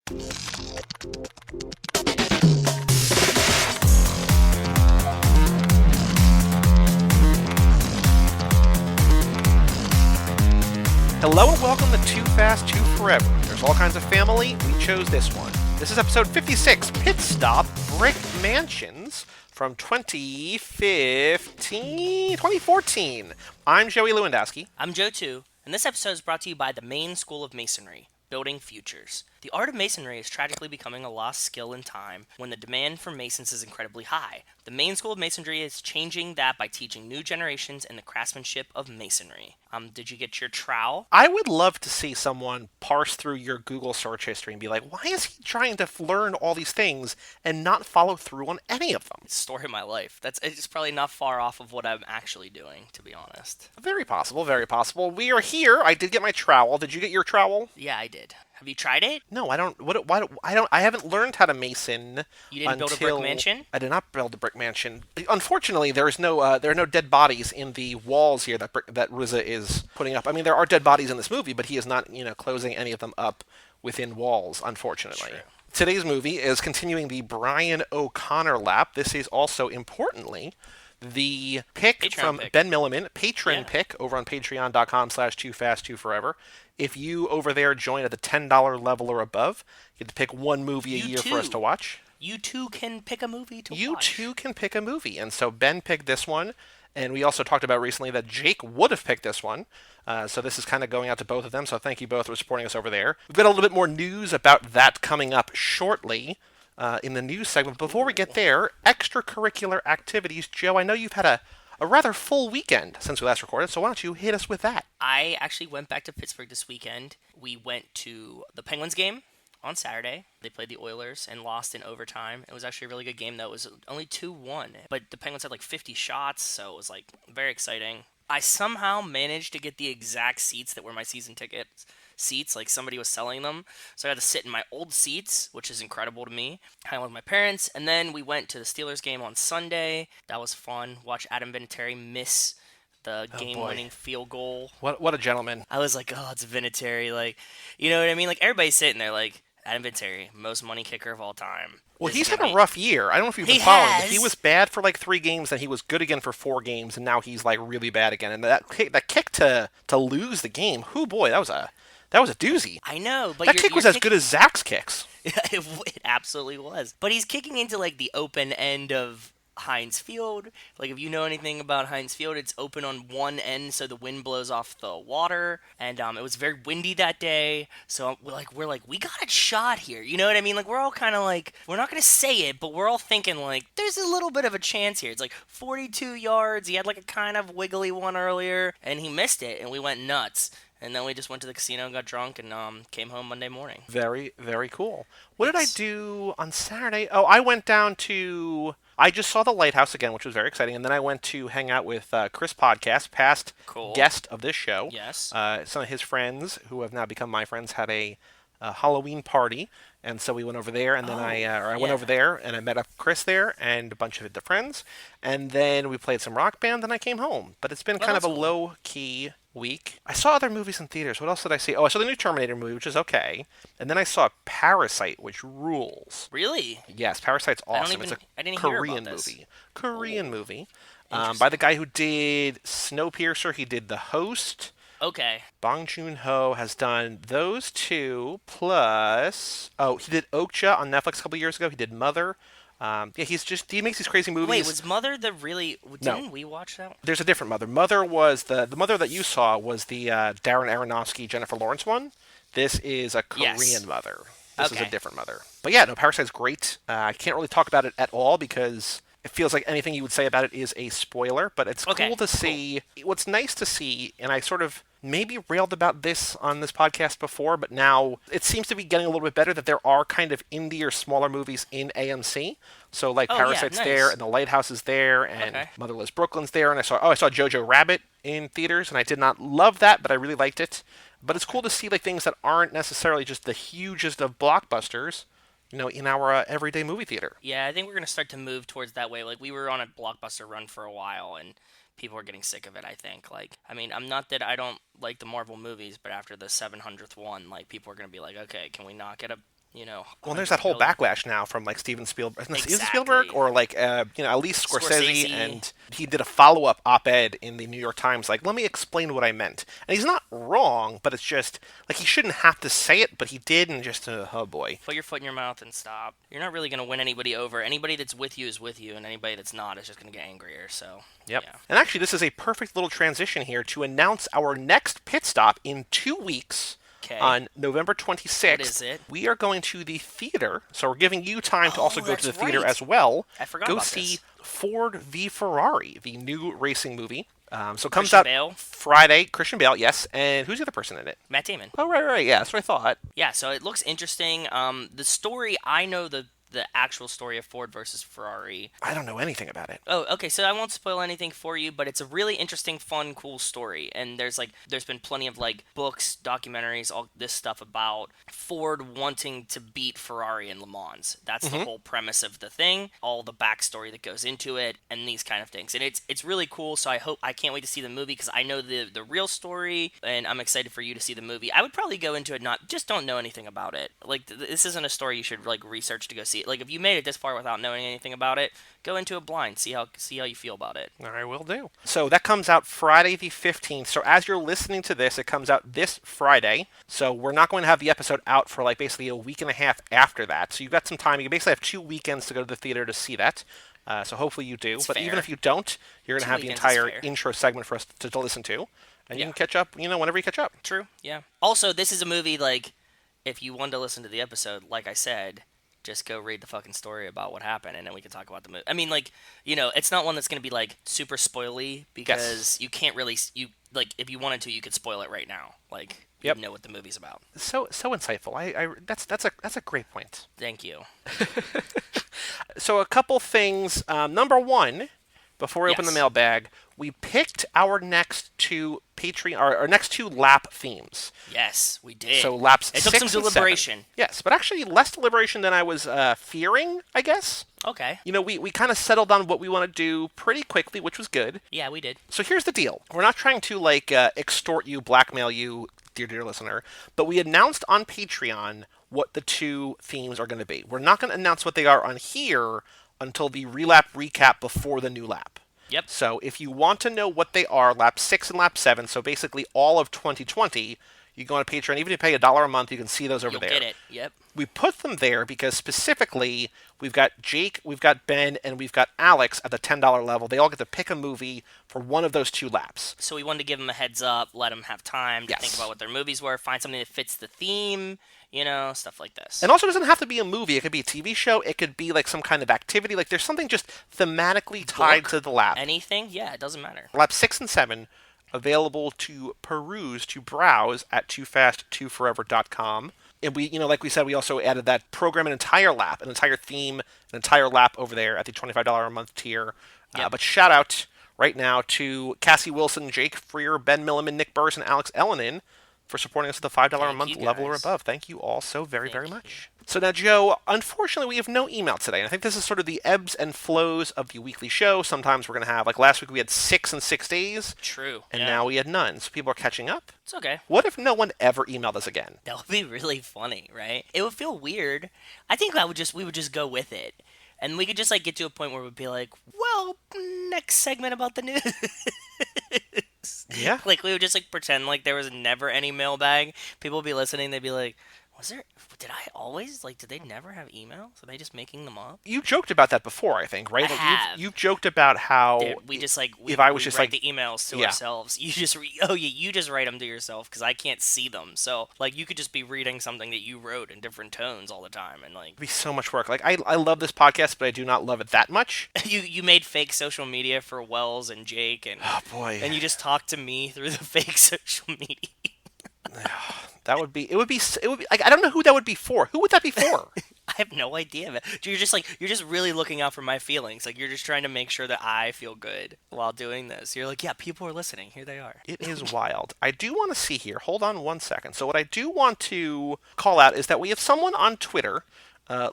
Hello and welcome to Too Fast, Too Forever. There's all kinds of family. We chose this one. This is episode 56, Pit Stop Brick Mansions from 2014. I'm Joey Lewandowski. I'm Joe too, and this episode is brought to you by the Maine School of Masonry, Building Futures. The art of masonry is tragically becoming a lost skill in time when the demand for masons is incredibly high. The Maine School of Masonry is changing that by teaching new generations in the craftsmanship of masonry. Did you get your trowel? I would love to see someone parse through your Google search history and be like, why is he trying to learn all these things and not follow through on any of them? It's the story of my life. It's probably not far off of what I'm actually doing, to be honest. Very possible, very possible. We are here. I did get my trowel. Did you get your trowel? Yeah, I did. Have you tried it? No, I don't. I haven't learned how to mason. You didn't build a brick mansion? I did not build a brick mansion. Unfortunately, there are no dead bodies in the walls here that RZA is putting up. I mean, there are dead bodies in this movie, but he is not, closing any of them up within walls, unfortunately. True. Today's movie is continuing the Brian O'Connor lap. This is also, importantly, the pick Patreon from pick. Ben Milliman, pick over on patreon.com/toofast2forever. If you over there join at the $10 level or above, you get to pick one movie a year for us to watch. You too can pick a movie to watch. You too can pick a movie. And so Ben picked this one, and we also talked about recently that Jake would have picked this one. So this is kind of going out to both of them, so thank you both for supporting us over there. We've got a little bit more news about that coming up shortly in the news segment. Before we get there, extracurricular activities. Joe, I know you've had a rather full weekend since we last recorded, so why don't you hit us with that? I actually went back to Pittsburgh this weekend. We went to the Penguins game on Saturday. They played the Oilers and lost in overtime. It was actually a really good game, though. It was only 2-1, but the Penguins had like 50 shots, so it was like very exciting. I somehow managed to get the exact seats that were my season ticket seats, like somebody was selling them. So I got to sit in my old seats, which is incredible to me. I went with my parents, and then we went to the Steelers game on Sunday. That was fun. Watch Adam Vinatieri miss the game-winning field goal. What a gentleman. I was like, oh, it's Vinatieri. Like, you know what I mean? Like, everybody's sitting there like, Adam Vinatieri, most money kicker of all time. Well, he's had a rough year. I don't know if you've been following, but he was bad for like 3 games, then he was good again for 4 games, and now he's like really bad again. And that kick to lose the game, boy, that was a doozy. I know, but that kick was as good as Zach's kicks. It absolutely was. But he's kicking into like the open end of Heinz Field. Like, if you know anything about Heinz Field, it's open on one end, so the wind blows off the water. And it was very windy that day, so we're like, we got a shot here. You know what I mean? Like, we're all kind of like, we're not gonna say it, but we're all thinking like, there's a little bit of a chance here. It's like 42 yards. He had like a kind of wiggly one earlier, and he missed it, and we went nuts. And then we just went to the casino and got drunk and came home Monday morning. Very, very cool. What did I do on Saturday? Oh, I went down to... I just saw the Lighthouse again, which was very exciting. And then I went to hang out with Chris Podcast, past guest of this show. Yes. Some of his friends, who have now become my friends, had a Halloween party. And so we went over there, and then I went over there, and I met up Chris there, and a bunch of the friends. And then we played some Rock Band, and I came home. But it's been kind of a low-key week. I saw other movies in theaters. What else did I see? Oh, I saw the new Terminator movie, which is okay. And then I saw Parasite, which rules. Really? Yes, Parasite's awesome. It's a Korean movie. Korean movie. By the guy who did Snowpiercer. He did The Host. Okay. Bong Joon-ho has done those 2, plus... Oh, he did Okja on Netflix a couple years ago. He did Mother. He makes these crazy movies. Wait, was Mother Didn't we watch that one? There's a different Mother. Mother was the Mother that you saw was the Darren Aronofsky, Jennifer Lawrence one. This is a Korean Mother. This is a different Mother. But yeah, no, Parasite's great. I can't really talk about it at all because it feels like anything you would say about it is a spoiler, but it's cool to see. What's nice to see, and I sort of maybe railed about this on this podcast before, but now it seems to be getting a little bit better that there are kind of indie or smaller movies in AMC. So like Parasite's there, and The Lighthouse is there, and Motherless Brooklyn's there, and I saw Jojo Rabbit in theaters, and I did not love that, but I really liked it. But it's cool to see like things that aren't necessarily just the hugest of blockbusters, in our everyday movie theater. Yeah, I think we're going to start to move towards that way. Like, we were on a blockbuster run for a while, and people are getting sick of it, I think. Like, I mean, I'm not that I don't like the Marvel movies, but after the 700th one, like, people are going to be like, okay, can we not get a Well, there's that whole backlash now from like Steven Spielberg. Exactly. Is it Spielberg or like at least Scorsese, and he did a follow-up op-ed in the New York Times, like, let me explain what I meant. And he's not wrong, but it's just like he shouldn't have to say it, but he did, and just oh boy. Put your foot in your mouth and stop. You're not really gonna win anybody over. Anybody that's with you is with you, and anybody that's not is just gonna get angrier. So. Yep. Yeah. And actually, this is a perfect little transition here to announce our next pit stop in 2 weeks. Okay. On November 26th, what is it? We are going to the theater, so we're giving you time to also go to the theater as well. I forgot about this. Go see this. Ford v Ferrari, the new racing movie. So it comes Christian out Bale? Friday. Christian Bale, yes. And who's the other person in it? Matt Damon. Oh, right. Yeah, that's what I thought. Yeah, so it looks interesting. The story, I know the actual story of Ford versus Ferrari. I don't know anything about it. Oh, okay, so I won't spoil anything for you, but it's a really interesting, fun, cool story. And there's been plenty of books, documentaries, all this stuff about Ford wanting to beat Ferrari in Le Mans. That's the whole premise of the thing, all the backstory that goes into it, and these kind of things. And it's really cool, so I can't wait to see the movie because I know the real story, and I'm excited for you to see the movie. I would probably go into it just don't know anything about it. This isn't a story you should research to go see. If you made it this far without knowing anything about it, go into it blind. See how you feel about it. All right, will do. So that comes out Friday the 15th. So as you're listening to this, it comes out this Friday. So we're not going to have the episode out for basically a week and a half after that. So you've got some time. You can basically have 2 weekends to go to the theater to see that. So hopefully you do. But even if you don't, you're going to have the entire intro segment for us to listen to. And you can catch up, whenever you catch up. True, yeah. Also, this is a movie, if you wanted to listen to the episode, like I said, just go read the fucking story about what happened, and then we can talk about the movie. I mean, it's not one that's going to be, super spoily, because you can't really, if you wanted to, you could spoil it right now. You know what the movie's about. So insightful. That's a great point. Thank you. So a couple things. Number one, before we open the mailbag, we picked our next 2 Patreon, our next 2 lap themes. Yes, we did. So laps 6 and 7. It took some deliberation. Yes, but actually less deliberation than I was fearing, I guess. Okay. We kind of settled on what we want to do pretty quickly, which was good. Yeah, we did. So here's the deal. We're not trying to, extort you, blackmail you, dear listener, but we announced on Patreon what the 2 themes are going to be. We're not going to announce what they are on here until the relap recap before the new lap. Yep. So if you want to know what they are, lap 6 and lap 7, so basically all of 2020, you go on Patreon. Even if you pay $1 a month, you can see those over there. You'll get it. Yep. We put them there because specifically we've got Jake, we've got Ben, and we've got Alex at the $10 level. They all get to pick a movie for one of those 2 laps. So we wanted to give them a heads up, let them have time to think about what their movies were, find something that fits the theme, stuff like this. And also it doesn't have to be a movie. It could be a TV show. It could be some kind of activity. There's something just thematically tied to the lap. Anything? Yeah, it doesn't matter. Lap 6 and 7 available to peruse, to browse at toofast2forever.com. And we, like we said, we also added that program an entire lap, an entire theme, an entire lap over there at the $25 a month tier. Yep. But shout out right now to Cassie Wilson, Jake Freer, Ben Milliman, Nick Burris, and Alex Ellenin for supporting us at the $5 a month level or above. Thank you all so very, very much. So now, Joe, unfortunately, we have no email today. And I think this is sort of the ebbs and flows of the weekly show. Sometimes we're going to have, last week we had 6 in 6 days. True. And now we had none. So people are catching up. It's okay. What if no one ever emailed us again? That would be really funny, right? It would feel weird. I think we would just go with it. And we could just get to a point where we'd be like, well, next segment about the news. Yeah. We would just pretend there was never any mailbag. People would be listening. They'd be like, did I always, did they never have emails? Are they just making them up? You joked about that before, I think, right? I have. You've joked about how... we just, we write the emails to ourselves. You just, you just write them to yourself, because I can't see them. So, you could just be reading something that you wrote in different tones all the time, and, It'd be so much work. I love this podcast, but I do not love it that much. You made fake social media for Wells and Jake, and... Oh, boy. And you just talked to me through the fake social media. It would be I don't know who that would be for. Who would that be for? I have no idea. You're just really looking out for my feelings. You're just trying to make sure that I feel good while doing this. You're yeah, people are listening. Here they are. It is wild. I do want to see here. Hold on one second. So what I do want to call out is that we have someone on Twitter,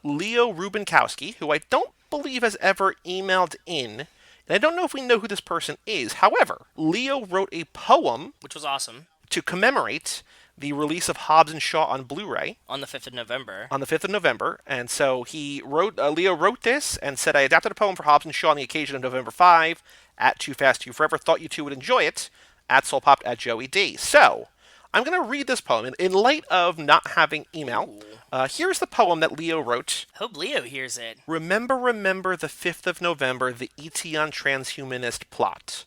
Leo Rubinkowski, who I don't believe has ever emailed in. And I don't know if we know who this person is. However, Leo wrote a poem, which was awesome, to commemorate the release of Hobbs and Shaw on Blu-ray on the 5th of November. On the 5th of November, and so Leo wrote this and said, "I adapted a poem for Hobbs and Shaw on the occasion of November 5 at Too Fast, Too Forever. Thought you two would enjoy it at SoulPop at Joey D." So I'm going to read this poem in light of not having email. Here's the poem that Leo wrote. Hope Leo hears it. Remember the 5th of November, the Etion transhumanist plot.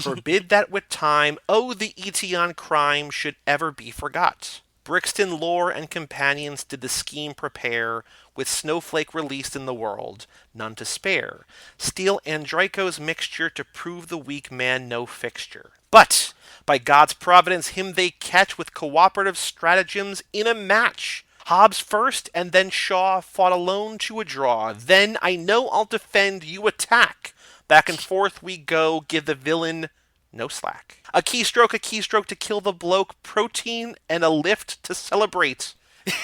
Forbid that with time, the Etion crime should ever be forgot. Brixton lore and companions did the scheme prepare, with Snowflake released in the world, none to spare. Steal Andrico's mixture to prove the weak man no fixture. But, by God's providence, him they catch with cooperative stratagems in a match. Hobbs first, and then Shaw fought alone to a draw. Then, I know I'll defend, you attack. Back and forth we go, give the villain no slack. A keystroke to kill the bloke, protein and a lift to celebrate.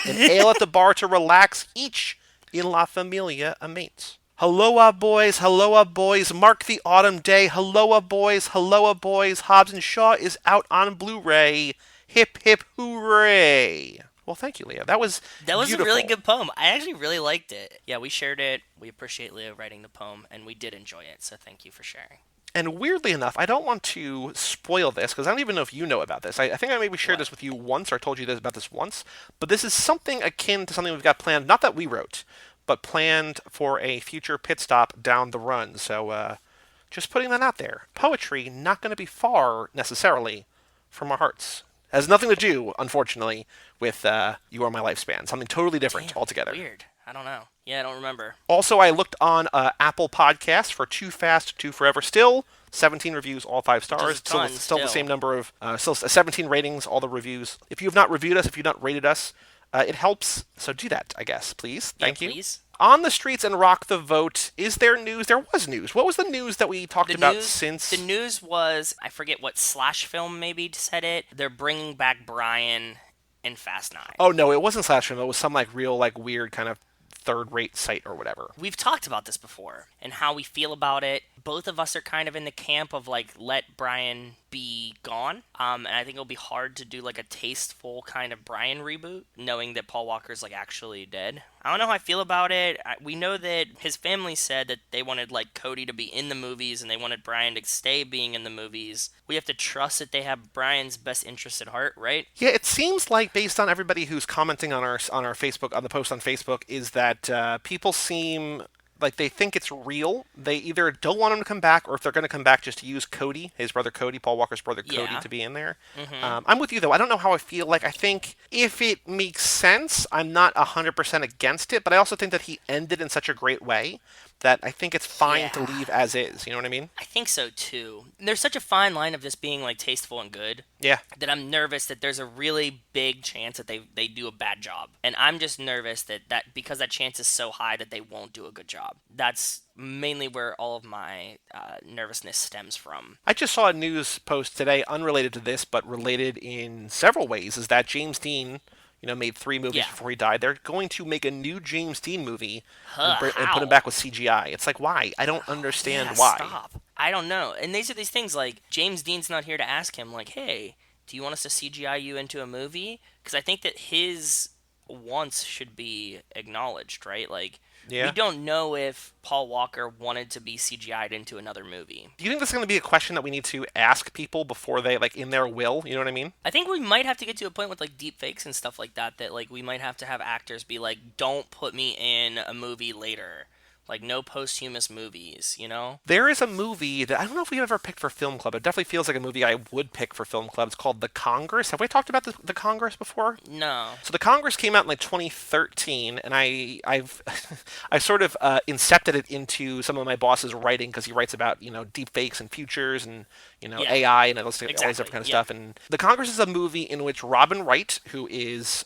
An ale at the bar to relax, each in La Familia a mate. Helloa boys, mark the autumn day. Helloa boys, Hobbs and Shaw is out on Blu-ray. Hip hip hooray. Well, thank you, Leo. That was beautiful. A really good poem. I actually really liked it. Yeah, we shared it. We appreciate Leo writing the poem, and we did enjoy it, so thank you for sharing. And weirdly enough, I don't want to spoil this, because I don't even know if you know about this. I think I maybe shared this with you once, or told you about this once, but this is something akin to something we've got planned, not that we wrote, but planned for a future pit stop down the run. So just putting that out there. Poetry, not going to be far, necessarily, from our hearts. Has nothing to do, unfortunately, with You Are My Lifespan. Something totally different altogether. Weird. I don't know. Yeah, I don't remember. Also, I looked on Apple Podcasts for Too Fast, Too Forever. Still 17 reviews, all 5 stars. Still the same number of, still 17 ratings, all the reviews. If you have not reviewed us, if you've not rated us, it helps. So do that, I guess, please. Thank you. Please. On the streets and rock the vote. Is there news? There was news. What was the news that we talked about since? The news was, I forget what Slash Film maybe said it. They're bringing back Brian in Fast 9. Oh, no, it wasn't Slash Film. It was some real weird kind of third-rate site or whatever. We've talked about this before and how we feel about it. Both of us are kind of in the camp of let Brian be gone. And I think it'll be hard to do a tasteful kind of Brian reboot, knowing that Paul Walker's actually dead. I don't know how I feel about it. We know that his family said that they wanted Cody to be in the movies and they wanted Brian to stay being in the movies. We have to trust that they have Brian's best interest at heart, right? Yeah, it seems based on everybody who's commenting on our Facebook, on the post on Facebook, is that people seem they think it's real. They either don't want him to come back, or if they're going to come back, just to use Cody, his brother Cody, Paul Walker's brother Cody, to be in there. Mm-hmm. I'm with you, though. I don't know how I feel. I think if it makes sense, I'm not 100% against it, but I also think that he ended in such a great way that I think it's fine to leave as is. You know what I mean? I think so, too. There's such a fine line of this being, tasteful and good. Yeah. That I'm nervous that there's a really big chance that they do a bad job. And I'm just nervous that because that chance is so high that they won't do a good job. That's mainly where all of my nervousness stems from. I just saw a news post today, unrelated to this, but related in several ways, is that James Dean made 3 movies before he died. They're going to make a new James Dean movie and put him back with CGI. It's why? I don't understand why. Stop. I don't know. And these are these things James Dean's not here to ask him, hey, do you want us to CGI you into a movie? Because I think that his wants should be acknowledged, right? We don't know if Paul Walker wanted to be CGI'd into another movie. Do you think this is going to be a question that we need to ask people before they, in their will? You know what I mean? I think we might have to get to a point with, deep fakes and stuff like that, we might have to have actors be don't put me in a movie later. No posthumous movies, There is a movie that I don't know if we've ever picked for Film Club. It definitely feels like a movie I would pick for Film Club. It's called The Congress. Have we talked about the Congress before? No. So The Congress came out in 2013, and I've I sort of incepted it into some of my boss's writing, because he writes about deep fakes and futures and AI and all this different kind of stuff. And The Congress is a movie in which Robin Wright, who is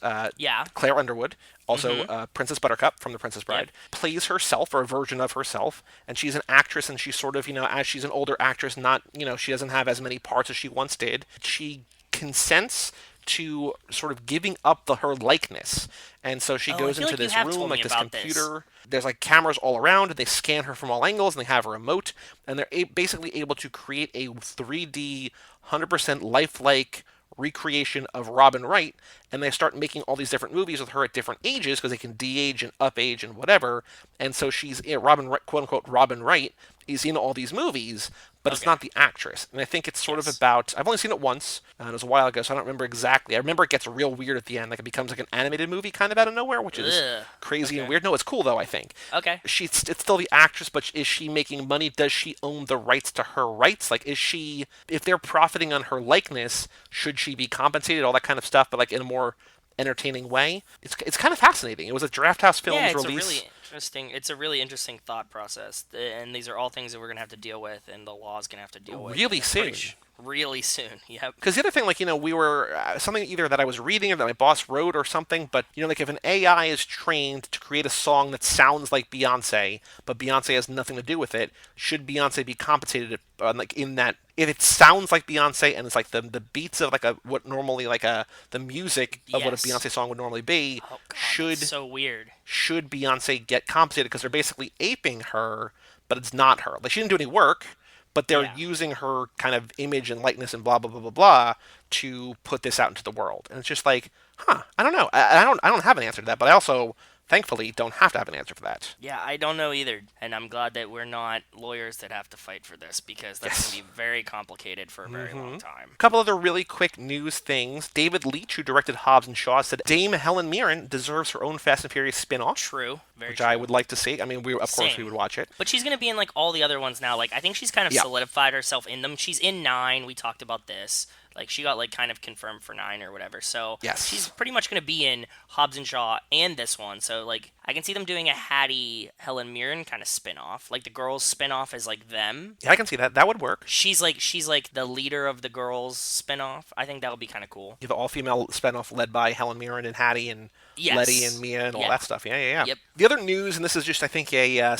Claire Underwood, also Princess Buttercup from The Princess Bride, plays herself, or a version of herself, and she's an actress, and she's sort of, as she's an older actress, not, she doesn't have as many parts as she once did. She consents to sort of giving up her likeness, and so she goes into this room, this computer. There's cameras all around, and they scan her from all angles, and they have a remote, and they're basically able to create a 3D, 100% lifelike recreation of Robin Wright, and they start making all these different movies with her at different ages because they can de-age and up-age and whatever. And so she's Robin, quote unquote, Robin Wright is in all these movies, but it's not the actress. And I think it's sort of about. I've only seen it once, and it was a while ago, so I don't remember exactly. I remember it gets real weird at the end, like it becomes like an animated movie kind of out of nowhere, which is crazy and weird. No, it's cool though. I think. Okay. It's still the actress, but is she making money? Does she own the rights to her rights? Like, is she? If they're profiting on her likeness, should she be compensated? All that kind of stuff, but like in a more entertaining way. It's kind of fascinating. It was a Draft House Films release. It's a really interesting thought process, and these are all things that we're gonna have to deal with, and the law's gonna have to deal with really soon. Really soon, yep. Because the other thing, like, we were something either that I was reading or that my boss wrote or something, but like if an AI is trained to create a song that sounds like Beyonce, but Beyonce has nothing to do with it, should Beyonce be compensated like in that? If it sounds like Beyonce and it's like the beats of like what normally like the music of what a Beyonce song would normally be, oh God, that's so weird. Should Beyonce get compensated because they're basically aping her, but it's not her. Like she didn't do any work, but they're using her kind of image and likeness and blah blah blah blah blah to put this out into the world. And it's just like, I don't know. I don't have an answer to that, but I also thankfully don't have to have an answer for that. Yeah, I don't know either, and I'm glad that we're not lawyers that have to fight for this, because that's going to be very complicated for a very long time. A couple other really quick news things. David Leitch, who directed Hobbs and Shaw, said Dame Helen Mirren deserves her own Fast and Furious spin-off. True. Very which true. I would like to see. I mean, of course we would watch it. But she's going to be in like all the other ones now. Like I think she's kind of solidified herself in them. She's in 9. We talked about this. Like she got like kind of confirmed for 9 or whatever. So she's pretty much going to be in Hobbs and Shaw and this one. So like I can see them doing a Hattie Helen Mirren kind of spin-off. Like the girls spin-off is like them. Yeah, I can see that. That would work. She's like the leader of the girls spin-off. I think that would be kind of cool. You have an all-female spin-off led by Helen Mirren and Hattie and Letty and Mia and all that stuff. Yeah. Yep. The other news, and this is just I think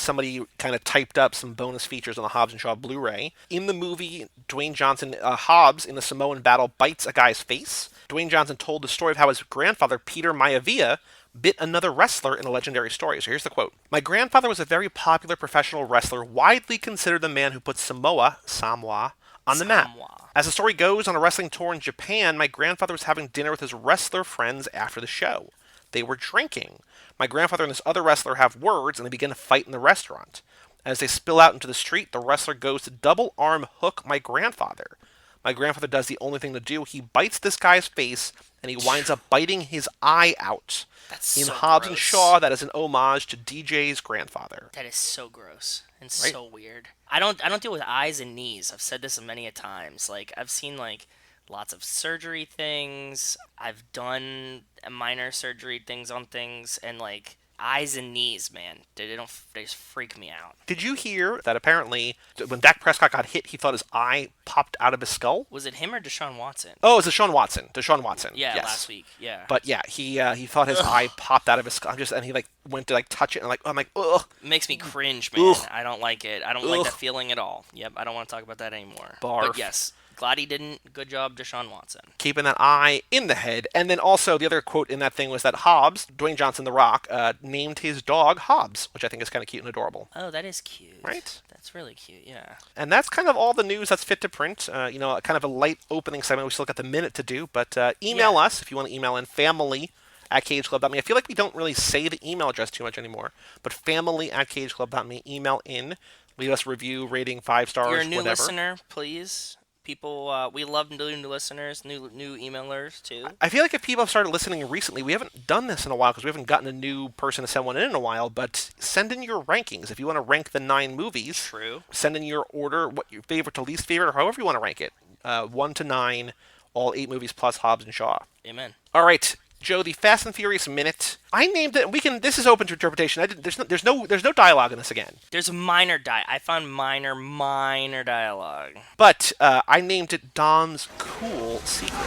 somebody kind of typed up some bonus features on the Hobbs and Shaw Blu-ray. In the movie, Dwayne Johnson, Hobbs in the Samoan battle bites a guy's face. Dwayne Johnson told the story of how his grandfather, Peter Maivia, bit another wrestler in a legendary story. So here's the quote. My grandfather was a very popular professional wrestler, widely considered the man who put Samoa, on the map. As the story goes, on a wrestling tour in Japan, my grandfather was having dinner with his wrestler friends after the show. They were drinking. My grandfather and this other wrestler have words, and they begin to fight in the restaurant. As they spill out into the street, the wrestler goes to double arm hook my grandfather. My grandfather does the only thing to do. He bites this guy's face, and he winds up biting his eye out. That's in so Hobbs gross. and Shaw, that is an homage to DJ's grandfather. That is so gross and so weird. I don't deal with eyes and knees. I've said this many a times. Like I've seen like lots of surgery things. I've done minor surgery things on things, and like eyes and knees, man, they just freak me out. Did you hear that apparently when Dak Prescott got hit, he thought his eye popped out of his skull? Was it him or Deshaun Watson? Oh, it was Deshaun Watson. Yeah, yes. last week. Yeah. But yeah, he thought his eye popped out of his skull. And he like went to like touch it, and I'm like, ugh. It makes me cringe, man. Ugh. I don't like it. I don't like that feeling at all. Yep, I don't want to talk about that anymore. Barf. But yes. Glad he didn't. Good job, Deshaun Watson. Keeping that eye in the head. And then also the other quote in that thing was that Hobbs, Dwayne Johnson, The Rock, named his dog Hobbs, which I think is kind of cute and adorable. Oh, that is cute. Right? That's really cute, yeah. And that's kind of all the news that's fit to print. Kind of a light opening segment. We still got the minute to do. But email us if you want to email in family@cageclub.me. I feel like we don't really say the email address too much anymore. But family@cageclub.me. Email in. Leave us a review, rating, 5 stars, You're a new whatever. listener, please. People, we love new listeners, new emailers, too. I feel like if people have started listening recently, we haven't done this in a while because we haven't gotten a new person to send one in a while, but send in your rankings. If you want to rank the 9 movies, True. Send in your order, what your favorite to least favorite, or however you want to rank it. 1 to 9, all 8 movies plus Hobbs and Shaw. Amen. All right, Joe, the Fast and Furious Minute. I named it. This is open to interpretation. There's no dialogue in this again. There's a minor I found minor dialogue. But I named it Dom's Cool Secret.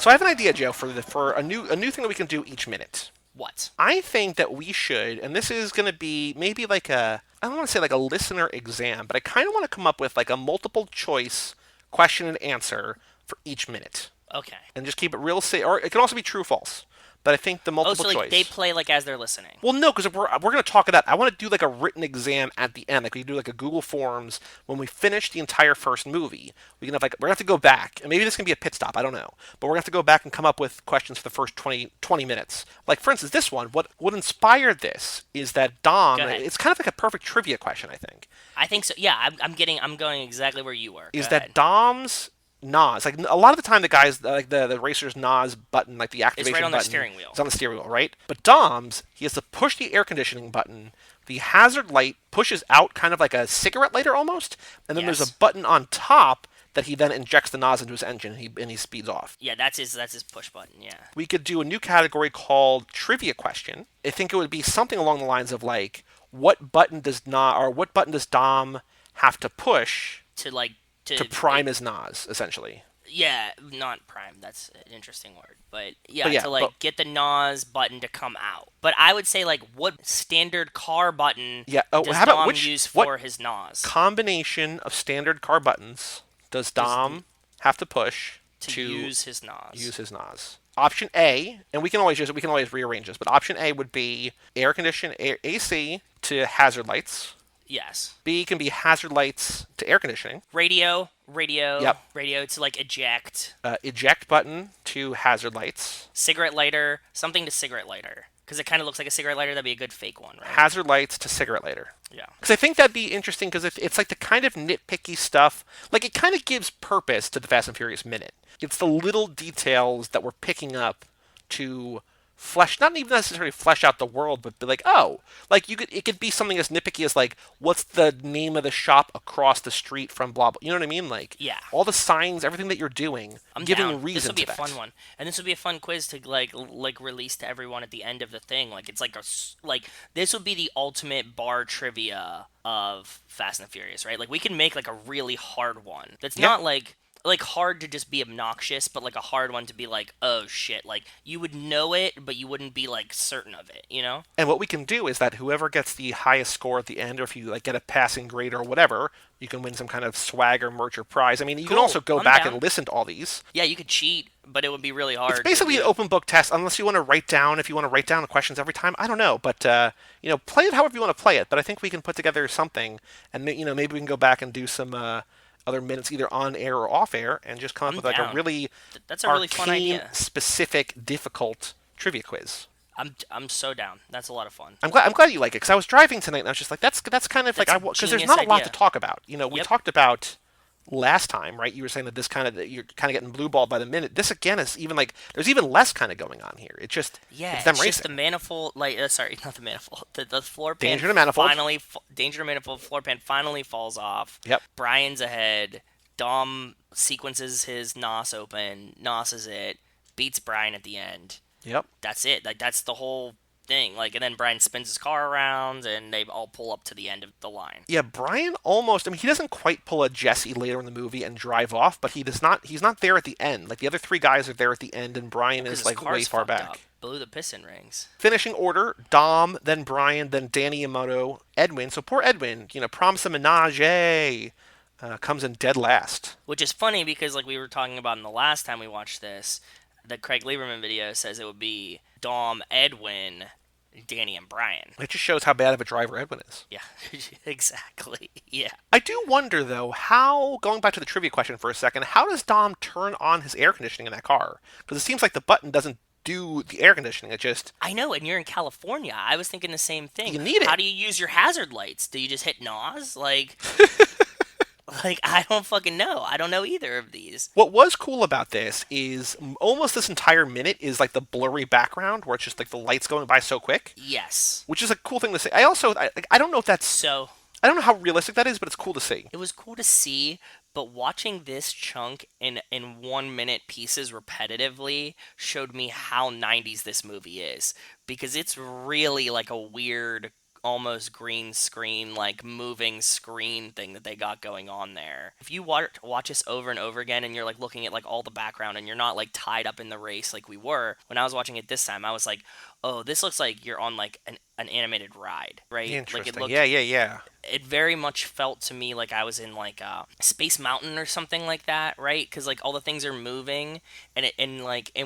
So I have an idea, Joe, for a new thing that we can do each minute. What? I think that we should, and this is going to be maybe like I don't want to say like a listener exam, but I kind of want to come up with like a multiple choice question and answer for each minute. Okay. And just keep it real safe, or it can also be true or false. But I think the multiple Oh, so like choice. they play like as they're listening. Well, no, because we're going to talk about. I want to do like a written exam at the end, like we do like a Google Forms when we finish the entire first movie. We can have like we're going to have to go back, and maybe this can be a pit stop. I don't know, but we're going to have to go back and come up with questions for the first 20 minutes. Like for instance, this one. What inspired this is that Dom. It's kind of like a perfect trivia question, I think. I think so. Yeah, I'm going exactly where you were. Is that Dom's NOS. Like a lot of the time, the guys, like the racer's NOS button, like the activation button, on the steering wheel. It's on the steering wheel, right? But Dom's, he has to push the air conditioning button. The hazard light pushes out kind of like a cigarette lighter almost, and then there's a button on top that he then injects the NOS into his engine, and he speeds off. Yeah, that's his push button. Yeah. We could do a new category called trivia question. I think it would be something along the lines of like, what button does Dom have to push to prime his NOS, essentially. Yeah, not prime. That's an interesting word. But to get the NOS button to come out. But I would say, like, what standard car button does Dom use for his NOS? Combination of standard car buttons does Dom have to push to use his NOS? Option A, and we can always rearrange this, but option A would be air condition, AC to hazard lights. Yes. B can be hazard lights to air conditioning. Radio to like eject. Eject button to hazard lights. Cigarette lighter, something to cigarette lighter. Because it kind of looks like a cigarette lighter. That'd be a good fake one, right? Hazard lights to cigarette lighter. Yeah. Because I think that'd be interesting because it's like the kind of nitpicky stuff. Like it kind of gives purpose to the Fast and Furious minute. It's the little details that we're picking up to not even necessarily flesh out the world, but be like, oh, like it could be something as nitpicky as like, what's the name of the shop across the street from blah blah. You know what I mean? Like, yeah, all the signs, everything that you're doing, I'm giving down. reason. This will be a fun one, and this will be a fun quiz to like release to everyone at the end of the thing. Like it's like this would be the ultimate bar trivia of Fast and Furious, right? Like we can make like a really hard one that's not like hard to just be obnoxious, but like a hard one to be like, oh shit, like you would know it, but you wouldn't be like certain of it, you know? And what we can do is that whoever gets the highest score at the end, or if you like get a passing grade or whatever, you can win some kind of swag or merch or prize. I mean, you can also go back and listen to all these. Yeah, you could cheat, but it would be really hard. It's basically an open book test, unless you want to write down. If you want to write down the questions every time, I don't know, but play it however you want to play it. But I think we can put together something, and maybe we can go back and do some other minutes either on air or off air, and just come up with like a really fun idea, specific, difficult trivia quiz. I'm so down. That's a lot of fun. I'm glad you like it, because I was driving tonight and I was just like, that's kind of because there's not a lot to talk about. We talked about last time, right? You were saying that you're kind of getting blue balled by the minute. This again is even like there's even less kind of going on here. It's just it's them racing. Just the manifold, sorry, not the manifold. The floor pan danger to manifold. Danger to manifold. Floor pan finally falls off. Yep. Brian's ahead. Dom sequences his NOS open. NOSes it. Beats Brian at the end. Yep. That's it. Like that's the whole thing. Like, and then Brian spins his car around, and they all pull up to the end of the line. Yeah, Brian almost. I mean, he doesn't quite pull a Jesse later in the movie and drive off, but he does not. He's not there at the end. Like the other three guys are there at the end, and Brian is like way far back. Up. Blew the piston rings. Finishing order: Dom, then Brian, then Danny Yamato, Edwin. So poor Edwin, promise a menage. Comes in dead last. Which is funny because, like we were talking about in the last time we watched this, the Craig Lieberman video says it would be Dom, Edwin, Danny, and Brian. It just shows how bad of a driver Edwin is. Yeah, exactly. Yeah. I do wonder, though, going back to the trivia question for a second, how does Dom turn on his air conditioning in that car? Because it seems like the button doesn't do the air conditioning. It just... I know, and you're in California. I was thinking the same thing. You need it. How do you use your hazard lights? Do you just hit NOS? Like... Like, I don't fucking know. I don't know either of these. What was cool about this is almost this entire minute is like the blurry background where it's just like the lights going by so quick. Yes. Which is a cool thing to see. I don't know if that's... So... I don't know how realistic that is, but it's cool to see. It was cool to see, but watching this chunk in 1 minute pieces repetitively showed me how 90s this movie is. Because it's really like a weird almost green screen, like moving screen thing that they got going on there. If you watch this over and over again and you're like looking at like all the background and you're not like tied up in the race like we were, when I was watching it this time, I was like, oh, this looks like you're on like an animated ride, right? Interesting. Like it looked, yeah. It very much felt to me like I was in like Space Mountain or something like that, right? Because like all the things are moving, and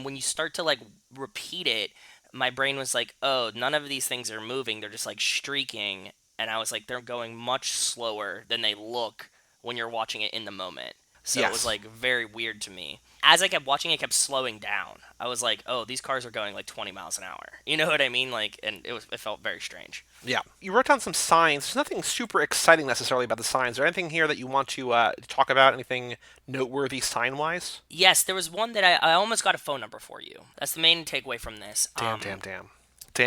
when you start to like repeat it, my brain was like, oh, none of these things are moving; they're just like streaking, and I was like, they're going much slower than they look when you're watching it in the moment. So It was like very weird to me. As I kept watching, it kept slowing down. I was like, "Oh, these cars are going like 20 miles an hour." You know what I mean? Like, and it felt very strange. Yeah. You wrote down some signs. There's nothing super exciting necessarily about the signs. Is there anything here that you want to talk about? Anything noteworthy sign-wise? Yes, there was one that I almost got a phone number for you. That's the main takeaway from this. Damn.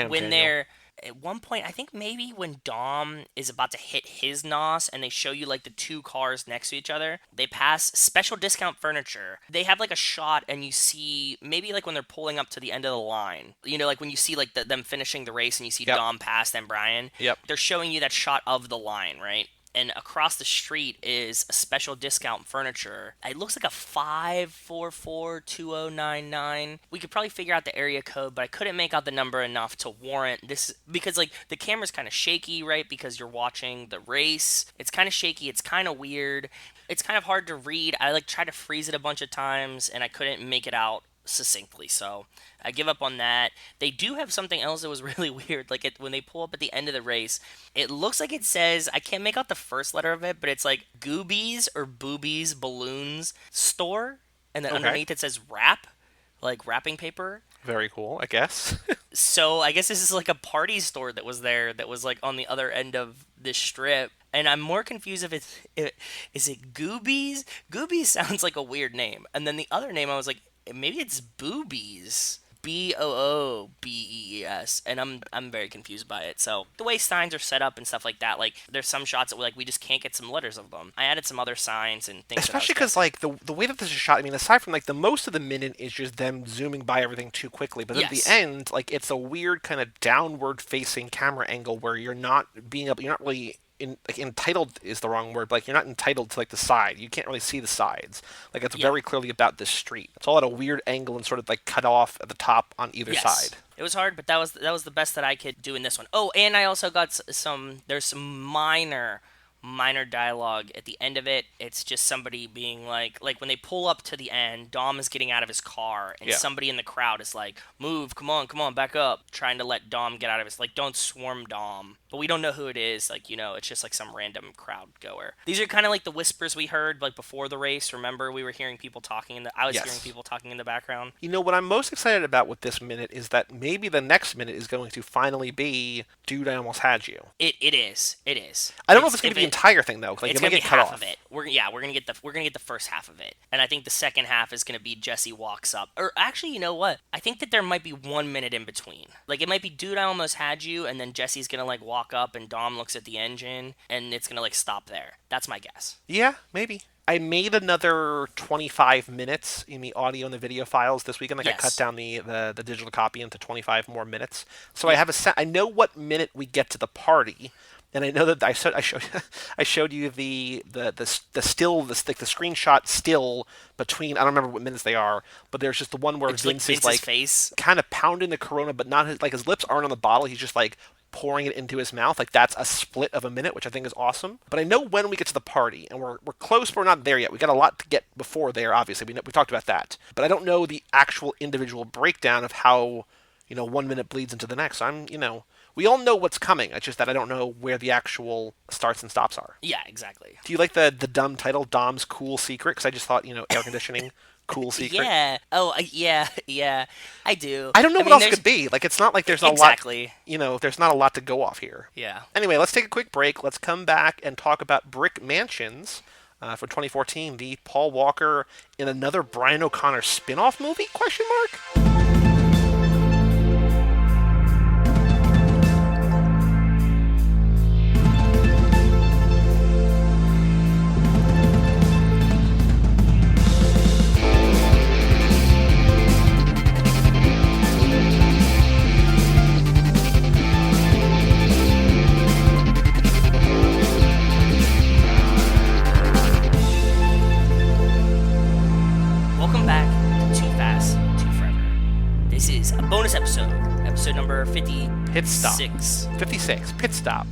When they're at one point, I think maybe when Dom is about to hit his NOS and they show you like the two cars next to each other, they pass special discount furniture. They have like a shot and you see maybe like when they're pulling up to the end of the line, you know, like when you see like them finishing the race and you see Dom pass then Brian. Yep. They're showing you that shot of the line, right? And across the street is a special discount furniture. It looks like a 5442099. We could probably figure out the area code, but I couldn't make out the number enough to warrant this because like the camera's kind of shaky, right? Because you're watching the race. It's kind of shaky. It's kind of weird. It's kind of hard to read. I like tried to freeze it a bunch of times and I couldn't make it out succinctly, so I give up on that. They do have something else that was really weird. Like when they pull up at the end of the race, it looks like it says, I can't make out the first letter of it, but it's like Goobies or Boobies Balloons Store, and then underneath it says wrap, like wrapping paper. Very cool, I guess. So I guess this is like a party store that was there that was like on the other end of this strip. And I'm more confused if is it Goobies? Goobies sounds like a weird name. And then the other name I was like, maybe it's Boobies. Boobees, and I'm very confused by it. So the way signs are set up and stuff like that, like there's some shots that like we just can't get some letters of them. I added some other signs and things. Especially because like the way that this is shot, I mean, aside from like the most of the minute is just them zooming by everything too quickly, but at the end, like it's a weird kind of downward facing camera angle where you're not really. Entitled is the wrong word, but like you're not entitled to like the side. You can't really see the sides. Like it's very clearly about this street. It's all at a weird angle and sort of like cut off at the top on either side. It was hard, but that was the best that I could do in this one. Oh, and I also got there's some minor dialogue at the end of it. It's just somebody being like when they pull up to the end, Dom is getting out of his car and somebody in the crowd is like, move, come on, back up, trying to let Dom get out of his, like, don't swarm Dom. But we don't know who it is, like, you know, it's just like some random crowd goer. These are kind of like the whispers we heard like before the race. Remember, we were hearing people talking I was hearing people talking in the background. You know what I'm most excited about with this minute is that maybe the next minute is going to finally be Dude, I Almost Had You. It is. I don't know if it's going to be the entire thing though. Like it's going to be half of it. We're gonna get the first half of it, and I think the second half is gonna be Jesse walks up. Or actually, you know what? I think that there might be 1 minute in between. Like it might be Dude, I Almost Had You, and then Jesse's gonna like walk up, and Dom looks at the engine, and it's gonna like stop there. That's my guess. Yeah, maybe. I made another 25 minutes in the audio and the video files this weekend. Like I cut down the digital copy into 25 more minutes. So I have I know what minute we get to the party. And I know that I showed you the screenshot still between, I don't remember what minutes they are, but there's just the one where Vince is like face kind of pounding the Corona, but not his lips aren't on the bottle. He's just like pouring it into his mouth. Like that's a split of a minute, which I think is awesome. But I know when we get to the party, and we're close, but we're not there yet. We got a lot to get before there. Obviously, we talked about that, but I don't know the actual individual breakdown of how 1 minute bleeds into the next. We all know what's coming. It's just that I don't know where the actual starts and stops are. Yeah, exactly. Do you like the dumb title, Dom's Cool Secret? Because I just thought, air conditioning, cool secret. Yeah. Oh, yeah. I do. I don't know what else it could be. Like, it's not like there's a lot. Exactly. There's not a lot to go off here. Yeah. Anyway, let's take a quick break. Let's come back and talk about Brick Mansions for 2014, the Paul Walker in another Brian O'Connor spin-off movie? Question mark. episode number 56. Pit Stop. 56. Pit Stop.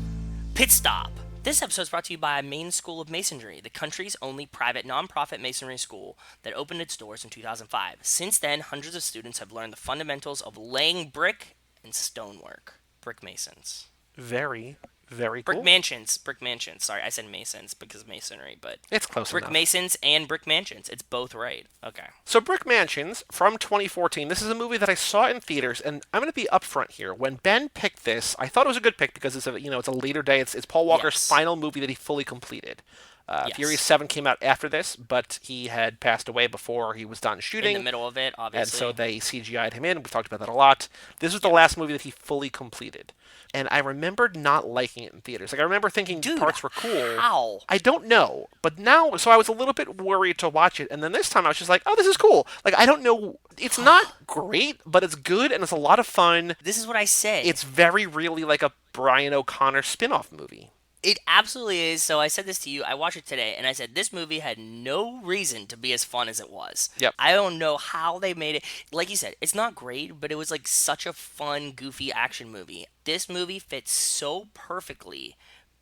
Pit Stop. This episode is brought to you by Maine School of Masonry, the country's only private nonprofit masonry school that opened its doors in 2005. Since then, hundreds of students have learned the fundamentals of laying brick and stonework. Brick masons. Very, very cool. Brick mansions. Sorry, I said masons because of masonry, but it's close enough. Brick masons and brick mansions. It's both right. Okay. So Brick Mansions from 2014. This is a movie that I saw in theaters, and I'm going to be upfront here. When Ben picked this, I thought it was a good pick because it's a later day. It's Paul Walker's final movie that he fully completed. Furious 7 came out after this, but he had passed away before he was done shooting. In the middle of it, obviously. And so they CGI'd him in. We've talked about that a lot. This was the last movie that he fully completed. And I remembered not liking it in theaters. Like, I remember thinking parts were cool. How? I don't know. But now, so I was a little bit worried to watch it. And then this time I was just like, oh, this is cool. Like, I don't know. It's not great, but it's good and it's a lot of fun. This is what I say. It's very really like a Brian O'Connor spin-off movie. It absolutely is. So I said this to you. I watched it today, and I said this movie had no reason to be as fun as it was. Yep. I don't know how they made it. Like you said, it's not great, but it was like such a fun, goofy action movie. This movie fits so perfectly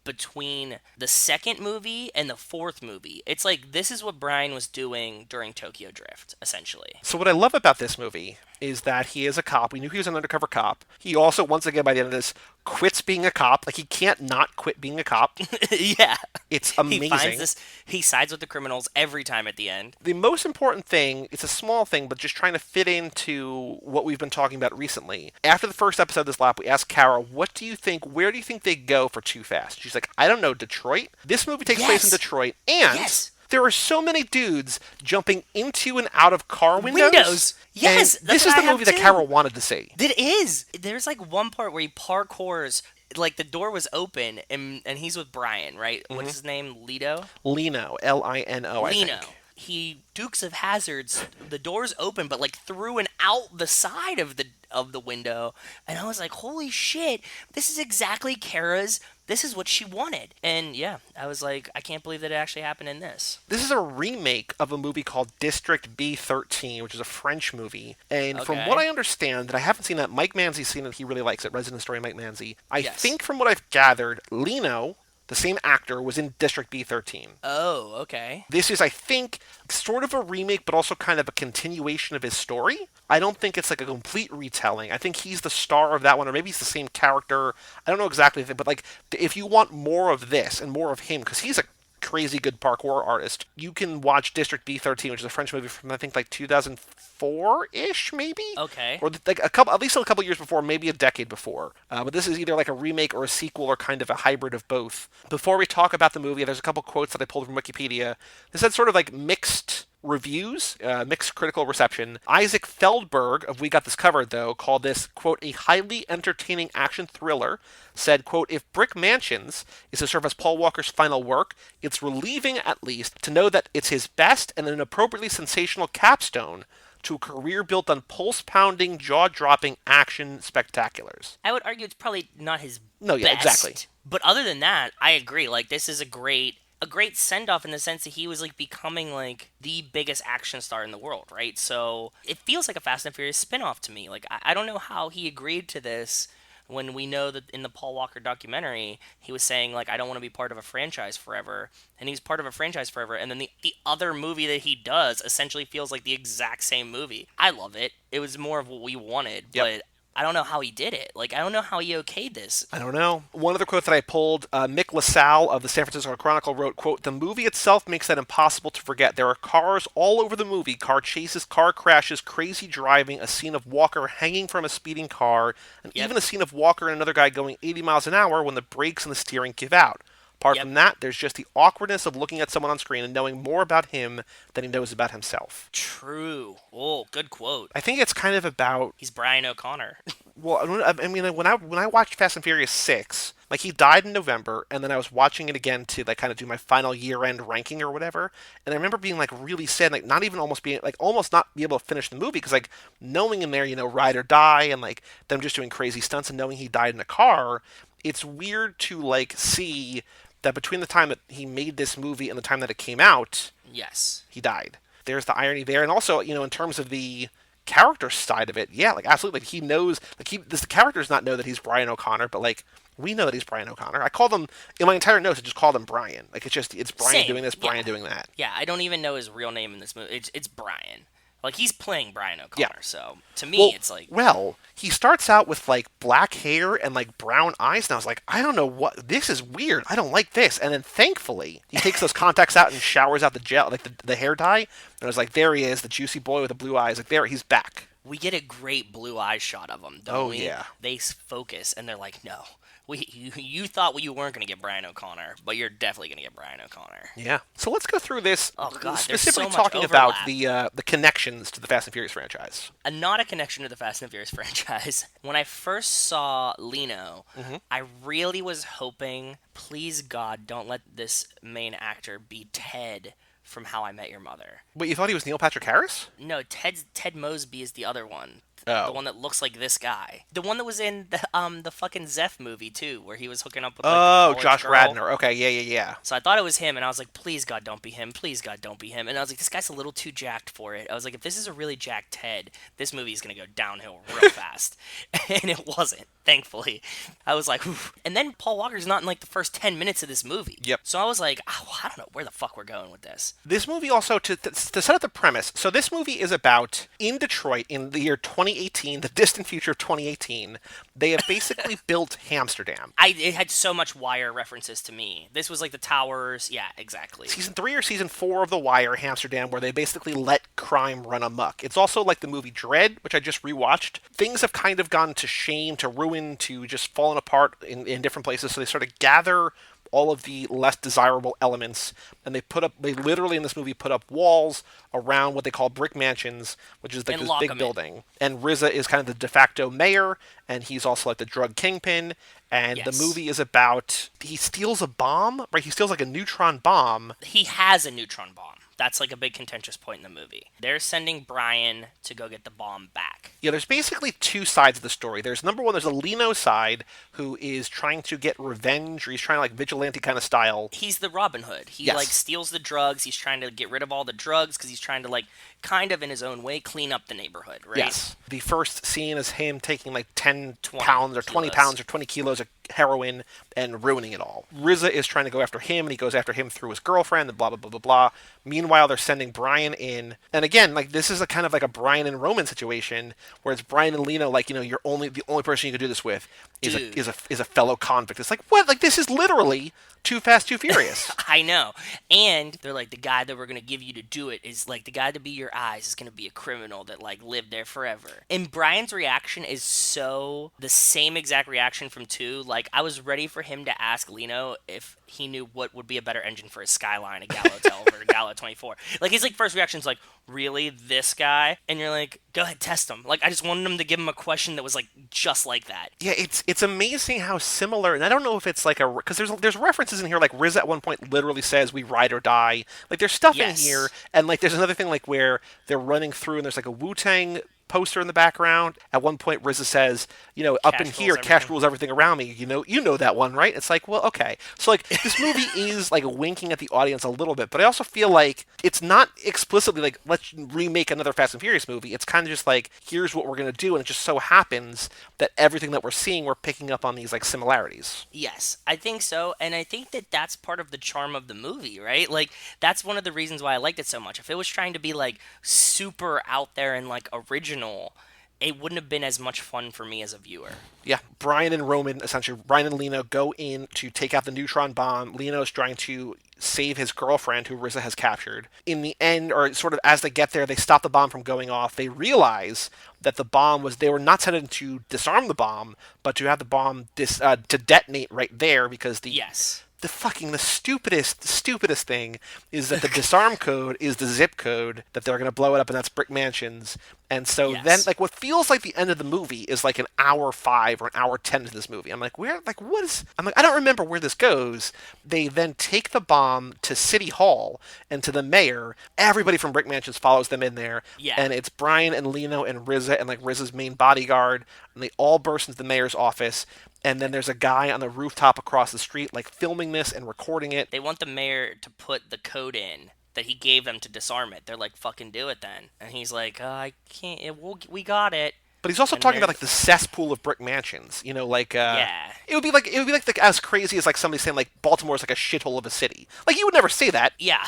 between the second movie and the fourth movie. It's like this is what Brian was doing during Tokyo Drift, essentially. So what I love about this movie is that he is a cop. We knew he was an undercover cop. He also, once again, by the end of this, quits being a cop. Like, he can't not quit being a cop. Yeah. It's amazing. He sides with the criminals every time at the end. The most important thing, it's a small thing, but just trying to fit into what we've been talking about recently. After the first episode of this lap, we asked Kara, where do you think they go for Too Fast? She's like, I don't know, Detroit? This movie takes place in Detroit, and there are so many dudes jumping into and out of car windows. Yes, and this is the movie that Kara wanted to see. It is. There's like one part where he parkours, like the door was open, and he's with Brian, right? Mm-hmm. What's his name? Lino, L-I-N-O, I think. He Dukes of Hazzards, the door's open, but like through and out the side of the window, and I was like, holy shit, this is exactly Kara's. This is what she wanted. And yeah, I was like, I can't believe that it actually happened in this. This is a remake of a movie called District B13, which is a French movie. And from what I understand, that I haven't seen that, Mike Manzi's seen it, he really likes it, Resident Story Mike Manzi. I think from what I've gathered, Lino, the same actor, was in District B13. Oh, okay. This is, I think, sort of a remake, but also kind of a continuation of his story. I don't think it's like a complete retelling. I think he's the star of that one, or maybe he's the same character. I don't know exactly, but like, if you want more of this and more of him, because he's a crazy good parkour artist, you can watch District B13, which is a French movie from, I think, like 2004-ish, maybe? Okay. Or like at least a couple years before, maybe a decade before. But this is either like a remake or a sequel or kind of a hybrid of both. Before we talk about the movie, there's a couple quotes that I pulled from Wikipedia. This had sort of like mixed reviews, mixed critical reception. Isaac Feldberg of We Got This Covered, though, called this, quote, a highly entertaining action thriller, said, quote, if Brick Mansions is to serve as Paul Walker's final work, it's relieving, at least, to know that it's his best and an appropriately sensational capstone to a career built on pulse-pounding, jaw-dropping action spectaculars. I would argue it's probably not his best. Exactly. But other than that, I agree. Like, this is a great send-off in the sense that he was like becoming like the biggest action star in the world, right? So it feels like a Fast and Furious spin-off to me. Like, I don't know how he agreed to this when we know that in the Paul Walker documentary, he was saying, like, I don't want to be part of a franchise forever. And he's part of a franchise forever. And then the other movie that he does essentially feels like the exact same movie. I love it. It was more of what we wanted, but I don't know how he did it. Like, I don't know how he okayed this. I don't know. One other quote that I pulled, Mick LaSalle of the San Francisco Chronicle wrote, quote, the movie itself makes that impossible to forget. There are cars all over the movie, car chases, car crashes, crazy driving, a scene of Walker hanging from a speeding car, and even a scene of Walker and another guy going 80 miles an hour when the brakes and the steering give out. Apart from that, there's just the awkwardness of looking at someone on screen and knowing more about him than he knows about himself. True. Oh, good quote. I think it's kind of about... He's Brian O'Connor. Well, I mean, when I watched Fast and Furious 6, like, he died in November, and then I was watching it again to, like, kind of do my final year-end ranking or whatever, and I remember being, like, really sad, like, not even almost being, like, almost not be able to finish the movie, because, like, knowing in there, you know, ride or die, and, like, them just doing crazy stunts, and knowing he died in a car, it's weird to, like, see that between the time that he made this movie and the time that it came out, he died. There's the irony there. And also, you know, in terms of the character side of it, yeah, like absolutely. Like he knows, like the character does not know that he's Brian O'Connor, but like we know that he's Brian O'Connor. I call them in my entire notes. I just call him Brian. Like it's Brian Same. doing this, Yeah. Brian doing that. Yeah, I don't even know his real name in this movie. It's Brian. Like he's playing Brian Yeah. O'Connor. So to me, Well, it's like he starts out with like black hair and like brown eyes, and I was like, I don't know what this is weird. I don't like this. And then thankfully, he takes those contacts out and showers out the gel, like the hair dye. And I was like, there he is, the juicy boy with the blue eyes. Like there, he's back. we get a great blue eye shot of him, don't Oh we? yeah. They focus and they're like, no. You thought you weren't going to get Brian O'Connor, but you're definitely going to get Brian O'Connor. Yeah. So let's go through this. Oh god, specifically there's so much talking about overlap. the connections to the Fast and Furious franchise. Not a connection to the Fast and Furious franchise. When I first saw Lino, I really was hoping, please God, don't let this main actor be Ted from How I Met Your Mother. Wait, you thought he was Neil Patrick Harris? No, Ted Mosby is the other one. Oh. The one that looks like this guy. The one that was in the fucking Zeph movie too, where he was hooking up with like, Oh, the college Josh girl. Radnor. Okay, yeah. So I thought it was him, and I was like, please God, don't be him. Please God, don't be him. And I was like, this guy's a little too jacked for it. I was like, if this is a really jacked Ted, this movie is gonna go downhill real fast. And it wasn't, thankfully. I was like, oof. And then Paul Walker's not in like the first 10 minutes of this movie. Yep. So I was like, oh, I don't know where the fuck we're going with this. This movie also, to set up the premise, so this movie is about, in Detroit, in the year 2018, the distant future of 2018, they have basically built Amsterdam. It had so much Wire references to me. This was like the towers. Yeah, exactly. Season 3 or Season 4 of The Wire, Amsterdam, where they basically let crime run amok. It's also like the movie Dread, which I just rewatched. Things have kind of gone to shame, to ruin, to just fallen apart in different places, so they sort of gather all of the less desirable elements, and they literally in this movie put up walls around what they call brick mansions, which is like this big building. And RZA is kind of the de facto mayor, and he's also like the drug kingpin. And the movie is about, he steals a bomb, right? He steals like a neutron bomb. He has a neutron bomb. That's like a big contentious point in the movie. They're sending Brian to go get the bomb back. Yeah, there's basically two sides of the story. There's number one, there's a Lino side who is trying to get revenge, or he's trying to like vigilante kind of style. He's the Robin Hood. He like steals the drugs. He's trying to get rid of all the drugs because he's trying to like kind of in his own way clean up the neighborhood, right? Yes. The first scene is him taking like 10 pounds or 20 pounds or 20 kilos of heroin and ruining it all. RZA is trying to go after him, and he goes after him through his girlfriend, and blah, blah, blah, blah, blah. Meanwhile, they're sending Brian in. And again, like, this is a kind of like a Brian and Roman situation, where it's Brian and Lino, like, the only person you can do this with is a fellow convict. It's like, what? Like, this is literally Too Fast, Too Furious. I know. And they're like, the guy that we're going to give you to do it is like, the guy to be your eyes is going to be a criminal that like lived there forever. And Brian's reaction is so the same exact reaction from 2. Like, I was ready for him to ask Lino if he knew what would be a better engine for his Skyline, a Gallo 12 or a Gallo 24. Like, his like first reaction's like, really, this guy? And you're like, go ahead, test him. Like, I just wanted him to give him a question that was like just like that. Yeah, it's amazing how similar, and I don't know if it's like because there's references in here, like RZA at one point literally says we ride or die. Like, there's stuff in here, and like there's another thing like where they're running through and there's like a Wu-Tang poster in the background. At one point, RZA says, up in here, cash rules everything around me. You know that one, right? It's like, well, okay. So, like, this movie is, like, winking at the audience a little bit, but I also feel like it's not explicitly, like, let's remake another Fast and Furious movie. It's kind of just like, here's what we're going to do, and it just so happens that everything that we're seeing, we're picking up on these, like, similarities. Yes, I think so, and I think that that's part of the charm of the movie, right? Like, that's one of the reasons why I liked it so much. If it was trying to be, like, super out there and, like, original, it wouldn't have been as much fun for me as a viewer. Yeah, Brian and Roman, essentially, Brian and Lino go in to take out the neutron bomb. Lino's trying to save his girlfriend, who RZA has captured. In the end, or sort of as they get there, they stop the bomb from going off. They realize that the bomb they were not sent in to disarm the bomb, but to have the bomb to detonate right there, because the stupidest thing is that the disarm code is the zip code that they're going to blow it up, and that's brick mansions. And so then, like, what feels like the end of the movie is like an hour 5 or an hour 10 into this movie. I'm like, I don't remember where this goes. They then take the bomb to City Hall and to the mayor. Everybody from Brick Mansions follows them in there. Yeah. And it's Brian and Lino and RZA and like RZA's main bodyguard. And they all burst into the mayor's office. And then there's a guy on the rooftop across the street, like, filming this and recording it. They want the mayor to put the code in that he gave them to disarm it. They're like, "Fucking do it then," and he's like, "I can't. We got it." But he's also And talking they're about like the cesspool of brick mansions. yeah, it would be like as crazy as like somebody saying like Baltimore's like a shithole of a city. Like you would never say that. yeah.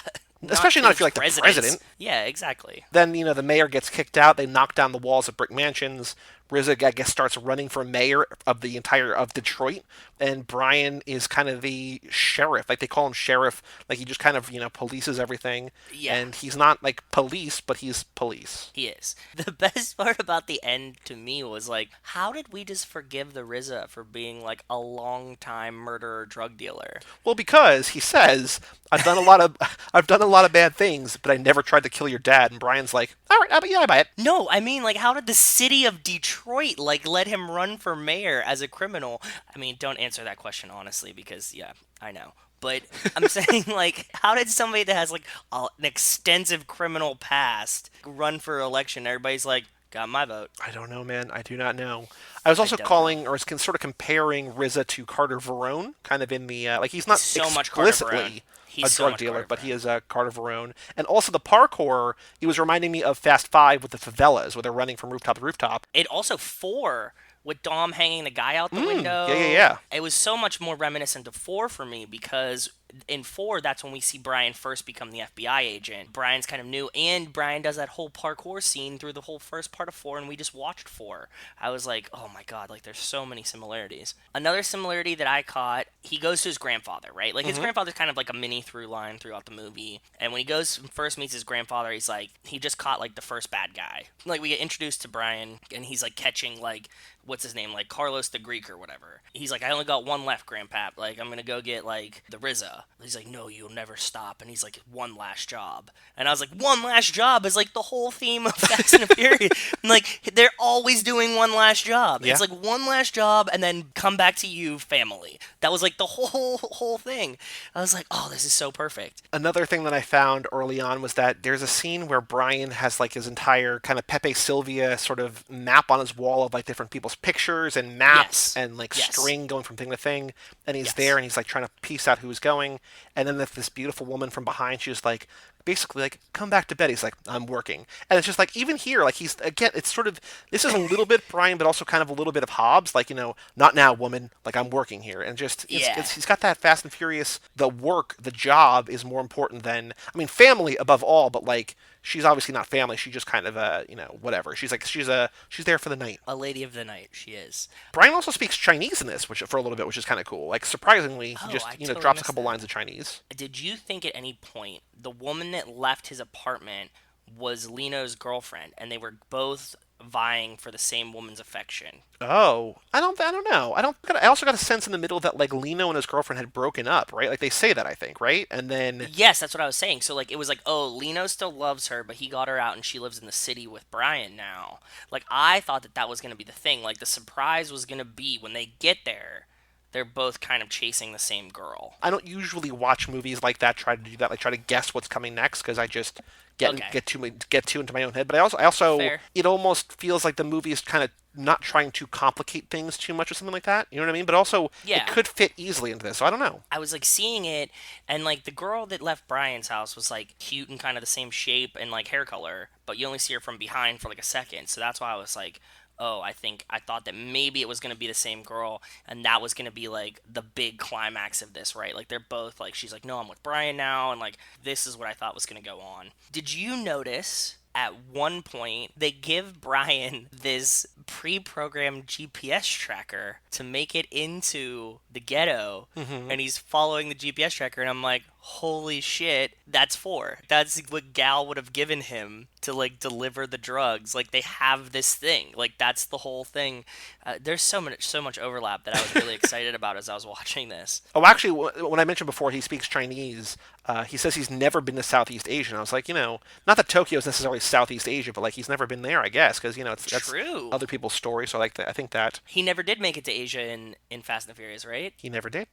Especially not if you're like the presidents. president. Yeah, exactly. Then, the mayor gets kicked out. They knock down the walls of brick mansions. RZA, I guess, starts running for mayor of Detroit. And Brian is kind of the sheriff. Like, they call him sheriff. Like, he just kind of, polices everything. Yeah. And he's not, like, police, but he's police. He is. The best part about the end to me was like, how did we just forgive the RZA for being like a long time murderer drug dealer? Well, because he says, I've done a lot of bad things, but I never tried to kill your dad. And Brian's like, all right, I buy it. No, I mean, like, how did the city of Detroit like let him run for mayor as a criminal? I mean, don't answer that question honestly, because yeah, I know. But I'm saying, like, how did somebody that has like an extensive criminal past run for election? Everybody's like, got my vote. I don't know, man. I do not know. I was also sort of comparing RZA to Carter Verone, kind of in the like he's not so explicitly a drug dealer, but he is a Carter Verone. And also the parkour, he was reminding me of Fast Five with the favelas, where they're running from rooftop to rooftop. It also 4 with Dom hanging the guy out the window. Yeah. It was so much more reminiscent of 4 for me, because in 4, that's when we see Brian first become the FBI agent. Brian's kind of new, and Brian does that whole parkour scene through the whole first part of 4, and we just watched 4. I was like, oh my god, like there's so many similarities. Another similarity that I caught, he goes to his grandfather, right? Like his grandfather's kind of like a mini through line throughout the movie. And when he goes and first meets his grandfather, he's like, he just caught like the first bad guy. Like we get introduced to Brian, and he's like catching like, what's his name, like Carlos the Greek or whatever. He's like, I only got one left, Grandpap. Like, I'm gonna go get like the RZA. He's like, no, you'll never stop. And he's like, one last job. And I was like, one last job is like the whole theme of Fast and Furious. Like, they're always doing one last job. Yeah. It's like one last job and then come back to you, family. That was like the whole thing. I was like, oh, this is so perfect. Another thing that I found early on was that there's a scene where Brian has like his entire kind of Pepe Sylvia sort of map on his wall of like different people's pictures and maps and like string going from thing to thing, and he's there and he's like trying to piece out who's going, and then there's this beautiful woman from behind, she's like basically like, come back to bed. He's like, I'm working. And it's just like, even here, like he's, again, it's sort of, this is a little bit Brian, but also kind of a little bit of Hobbs, like, not now, woman, like I'm working here. And just, he's got that Fast and Furious, the work, the job is more important than, I mean, family above all, but like, she's obviously not family. She just kind of, whatever. She's like, she's there for the night. A lady of the night, she is. Brian also speaks Chinese in this, which for a little bit, which is kind of cool. Like, surprisingly, he just, totally drops a couple lines of Chinese. Did you think at any point the woman that left his apartment was Lino's girlfriend, and they were both vying for the same woman's affection? Oh, I don't know. I also got a sense in the middle that like Lino and his girlfriend had broken up, right? Like they say that, I think, right? And then yes, that's what I was saying. So like it was like, oh, Lino still loves her, but he got her out, and she lives in the city with Brian now. Like I thought that was going to be the thing. Like the surprise was going to be when they get there, they're both kind of chasing the same girl. I don't usually watch movies like that, try to do that, like try to guess what's coming next, because I just get too into my own head. But I also Fair. It almost feels like the movie is kind of not trying to complicate things too much or something like that. You know what I mean? But also, it could fit easily into this. So I don't know. I was like seeing it, and like the girl that left Brian's house was like cute and kind of the same shape and like hair color, but you only see her from behind for like a second. So that's why I was like, oh, I thought that maybe it was going to be the same girl, and that was going to be like the big climax of this, right? Like they're both like, she's like, no, I'm with Brian now, and like this is what I thought was going to go on. Did you notice at one point they give Brian this pre-programmed GPS tracker to make it into the ghetto, and he's following the GPS tracker, and I'm like, holy shit, that's 4. That's what Gal would have given him to like deliver the drugs. Like they have this thing, like that's the whole thing. There's so much overlap that I was really excited about as I was watching this. Oh, actually, when I mentioned before he speaks Chinese, he says he's never been to Southeast Asia. And I was like, not that Tokyo is necessarily Southeast Asia, but like he's never been there, I guess, because that's true. Other people's stories. So I think that he never did make it to Asia in Fast and the Furious, right? He never did.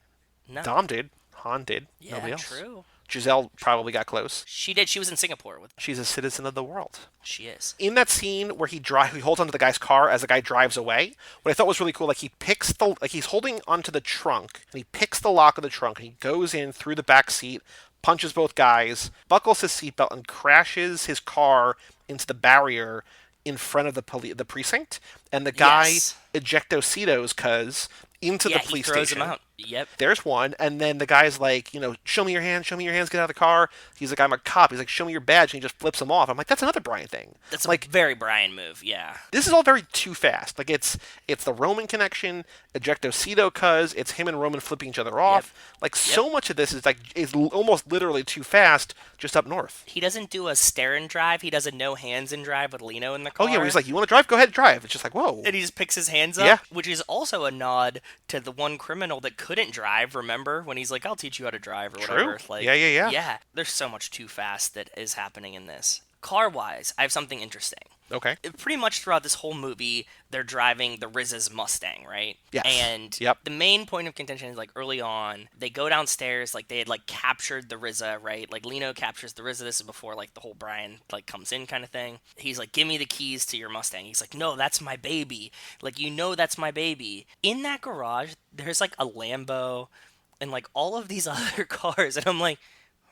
No. Dom did. Han did. Yeah, nobody else. True. Giselle probably got close. She did. She was in Singapore with. She's a citizen of the world. She is. In that scene where he holds onto the guy's car as the guy drives away, what I thought was really cool, like he's holding onto the trunk, and he picks the lock of the trunk, and he goes in through the back seat, punches both guys, buckles his seatbelt, and crashes his car into the barrier in front of the precinct. And the guy Yes. ejectocitos cuz into the Yeah, he police throws him station. out. Yep. There's one, and then the guy's like, show me your hands, show me your hands, get out of the car. He's like, I'm a cop. He's like, show me your badge, and he just flips him off. I'm like, that's another Brian thing. That's a Like, very Brian move, yeah. this is all very too fast. Like, it's the Roman connection, ejectocito, cuz it's him and Roman flipping each other off. Yep. Like, Yep. so much of this is almost literally too fast just up north. He doesn't do a stare and drive. He does a no hands and drive with Lino in the Oh car. yeah, where he's like, you want to drive? Go ahead, drive. It's just like, whoa. And he just picks his hands up, Yeah. which is also a nod to the one criminal that couldn't drive. Remember when he's like, "I'll teach you how to drive" or whatever. True. Like, Yeah. yeah. There's so much too fast that is happening in this. Car wise, I have something interesting. Okay. Pretty much throughout this whole movie, they're driving the RZA's Mustang, right? Yes. And Yep. the main point of contention is like early on, they go downstairs, like they had like captured the RZA, right? Like Lino captures the RZA. This is before like the whole Brian like comes in kind of thing. He's like, "Give me the keys to your Mustang." He's like, "No, that's my baby. Like that's my baby." In that garage, there's like a Lambo and like all of these other cars, and I'm like,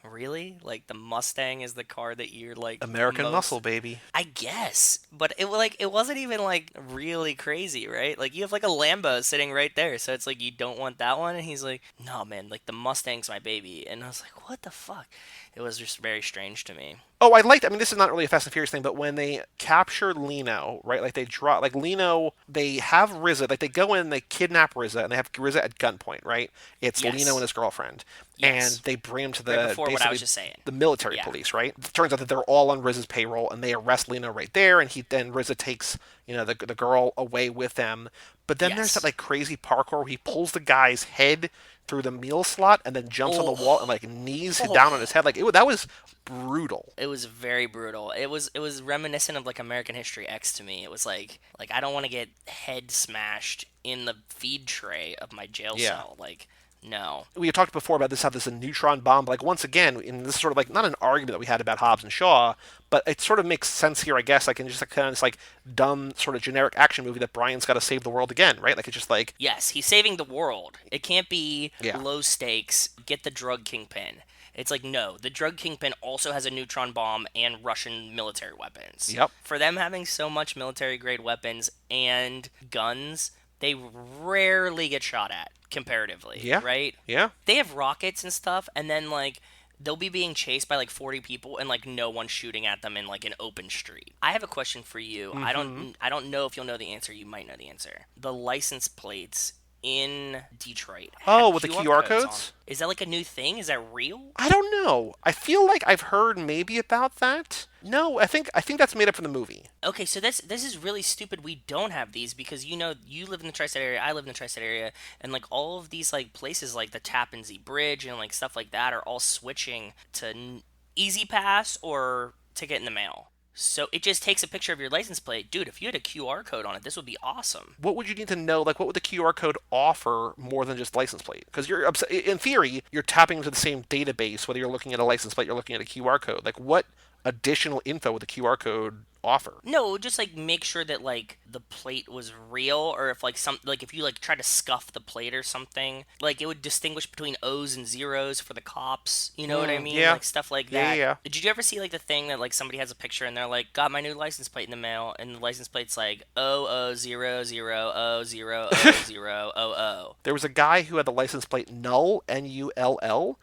really? Like the Mustang is the car that you're like American most... muscle, baby. I guess, but it wasn't even like really crazy, right? Like you have like a Lambo sitting right there, so it's like you don't want that one, and he's like, "No, man, like the Mustang's my baby," and I was like, "What the fuck?" It was just very strange to me. Oh, I mean, this is not really a Fast and Furious thing, but when they capture Lino, right? Like they draw, like Lino, they have RZA, like they go in, they kidnap RZA, and they have RZA at gunpoint, right? It's Yes. Lino and his girlfriend, Yes. and they bring him to Right the before what I was just saying. the military Yeah. police, right? It turns out that they're all on RZA's payroll, and they arrest Lino right there, and then RZA takes the girl away with them. But then there's Yes. that like crazy parkour where he pulls the guy's head through the meal slot and then jumps on the wall and like knees down on his head. Like that was brutal. It was very brutal. It was reminiscent of like American History X to me. It was like I don't want to get head smashed in the feed tray of my jail Yeah. cell. Like, no. We had talked before about this, how this is a neutron bomb. But like once again, in this sort of like not an argument that we had about Hobbs and Shaw, but it sort of makes sense here, I guess. Like in just like kind of this like dumb sort of generic action movie that Brian's got to save the world again, right? Like it's just like Yes, he's saving the world. It can't be Yeah. low stakes, get the drug kingpin. It's like, no, the drug kingpin also has a neutron bomb and Russian military weapons. Yep. For them having so much military grade weapons and guns, they rarely get shot at comparatively, Yeah. right? yeah. They have rockets and stuff, and then like they'll be being chased by like 40 people and like no one shooting at them in like an open street. I have a question for you. I don't know if you'll know the answer. You might know the answer. The license plates in Detroit Oh, have with the QR codes on. codes? Is that like a new thing? Is that real? I don't know. I feel like I've heard maybe about that. No, I think that's made up for the movie. Okay, so this is really stupid. We don't have these because you live in the tri-state area, I live in the tri-state area, and like all of these like places like the Tappan Zee Bridge and like stuff like that are all switching to Easy Pass or Ticket in the Mail. So it just takes a picture of your license plate, dude. If you had a QR code on it, this would be awesome. What would you need to know? Like, what would the QR code offer more than just license plate? Because in theory, you're tapping into the same database. Whether you're looking at a license plate, you're looking at a QR code. Like, what additional info would the QR code offer? No, just like make sure that like the plate was real, or if like if you like try to scuff the plate or something, like it would distinguish between O's and zeros for the cops. You know what I mean? yeah. Like stuff like that. Yeah. Did you ever see like the thing that like somebody has a picture and they're like, "Got my new license plate in the mail," and the license plate's like 0000000000. There was a guy who had the license plate null, Null. And I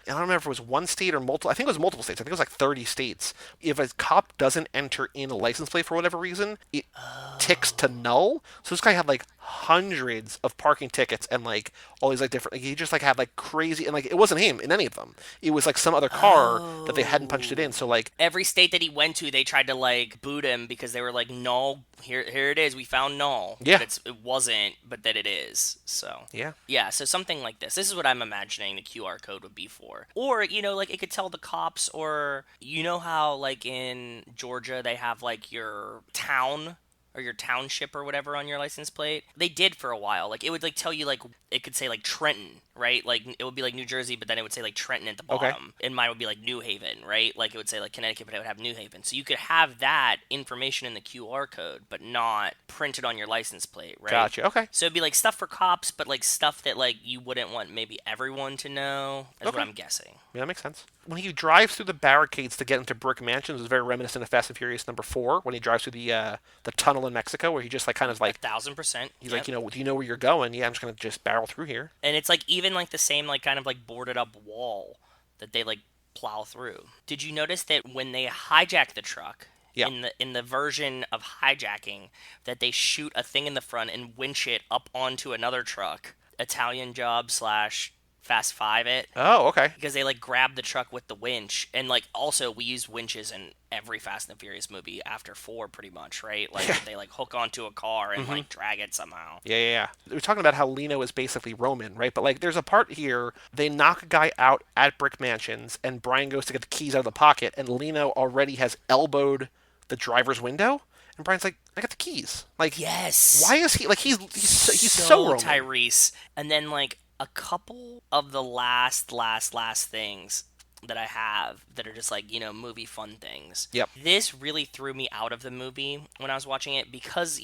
don't remember if it was one state or multiple. I think it was multiple states. I think it was like 30 states. If a cop doesn't enter in a license plate for whatever reason, it ticks to null. So this guy had like hundreds of parking tickets and like all these like different. Like, he just like had like crazy, and like it wasn't him in any of them. It was like some other car that they hadn't punched it in. So like Every state that he went to, they tried to like boot him because they were like, "Null, here it is. We found null." Yeah. But it wasn't, but that it is. So yeah. yeah, so something like this. This is what I'm imagining the QR code would be for. Or, like it could tell the cops, or how like in Georgia they have like your town or your township or whatever on your license plate. They did for a while. Like it would like tell you like it could say like Trenton, right? Like it would be like New Jersey, but then it would say like Trenton at the Okay. bottom. And mine would be like New Haven, right? Like it would say like Connecticut, but it would have New Haven. So you could have that information in the QR code, but not printed on your license plate, right? Gotcha. Okay. So it'd be like stuff for cops, but like stuff that like you wouldn't want maybe everyone to know. Is Okay. what I'm guessing. Yeah, that makes sense. When he drives through the barricades to get into Brick Mansions, is very reminiscent of Fast and Furious #4 when he drives through the tunnel in Mexico, where he just like kind of like 1,000%. he's Yep. like, do you know where you're going? Yeah, I'm just gonna just barrel through here. And it's like even like the same like kind of like boarded up wall that they like plow through. Did you notice that when they hijack the truck Yeah. in the version of hijacking that they shoot a thing in the front and winch it up onto another truck? Italian job slash Fast Five it. Oh, okay. Because they like grab the truck with the winch, and like also we use winches in every Fast and Furious movie after 4 pretty much, right? Like they like hook onto a car and like drag it somehow. Yeah. We're talking about how Lino is basically Roman, right? But like, there's a part here they knock a guy out at Brick Mansions, and Brian goes to get the keys out of the pocket, and Lino already has elbowed the driver's window, and Brian's like, "I got the keys." Like, Yes. why is he like he's so Roman? Tyrese. And then like a couple of the last things that I have that are just like, movie fun things. Yep. This really threw me out of the movie when I was watching it because,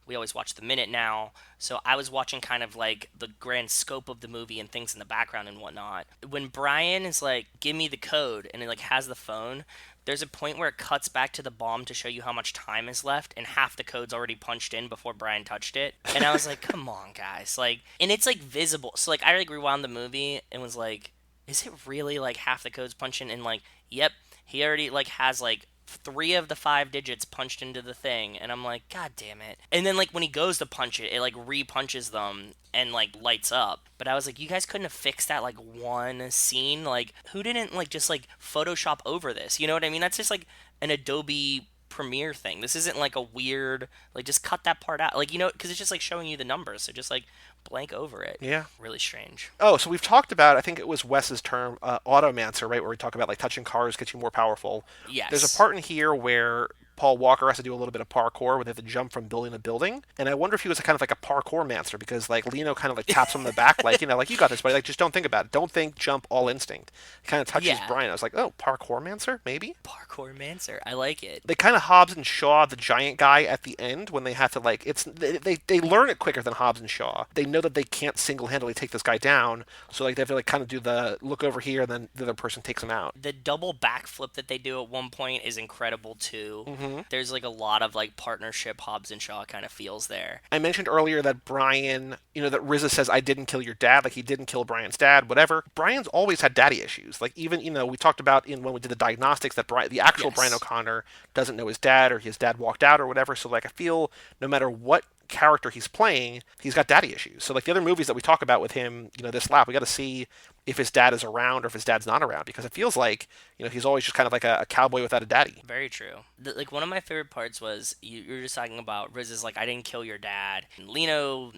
we always watch the minute now. So I was watching kind of like the grand scope of the movie and things in the background and whatnot. When Brian is like, "Give me the code," and it like has the phone, there's a point where it cuts back to the bomb to show you how much time is left, and half the code's already punched in before Brian touched it. And I was like, come on, guys. Like, and it's like visible. So like I like rewound the movie and was like, is it really like half the code's punched in? And like, yep, he already like has like 3 of the 5 digits punched into the thing, and I'm like, god damn it. And then like when he goes to punch it, it like re-punches them and like lights up. But I was like, you guys couldn't have fixed that like one scene? Like, who didn't like just like Photoshop over this? You know what I mean? That's just like an Adobe Premiere thing. This isn't like a weird like just cut that part out. Like, because it's just like showing you the numbers. So just like blank over it. Yeah. Really strange. Oh, so we've talked about, I think it was Wes's term, automancer, right? Where we talk about like touching cars gets you more powerful. Yes. There's a part in here where Paul Walker has to do a little bit of parkour where they have to jump from building to building. And I wonder if he was kind of like a parkour mancer because like Lino kind of like taps him on the back, like, like you got this, buddy. Like, just don't think about it. Don't think, jump, all instinct. He kind of touches Brian. I was like, oh, parkour mancer, maybe? Parkour mancer. I like it. They kind of Hobbs and Shaw the giant guy at the end when they have to like, they learn it quicker than Hobbs and Shaw. They know that they can't single-handedly take this guy down, so like they have to like kind of do the look over here and then the other person takes him out. The double backflip that they do at one point is incredible too. Mm-hmm. There's like a lot of like partnership Hobbs and Shaw kind of feels there. I mentioned earlier that Brian, that RZA says, "I didn't kill your dad," like he didn't kill Brian's dad, whatever. Brian's always had daddy issues. Like even, we talked about when we did the diagnostics that the actual Brian O'Connor doesn't know his dad or his dad walked out or whatever. So like I feel no matter what character he's playing, he's got daddy issues. So like the other movies that we talk about with him, this lap, we got to see if his dad is around or if his dad's not around because it feels like, he's always just kind of like a cowboy without a daddy. Very true. Like one of my favorite parts was you were just talking about Riz is like, "I didn't kill your dad." And Lino,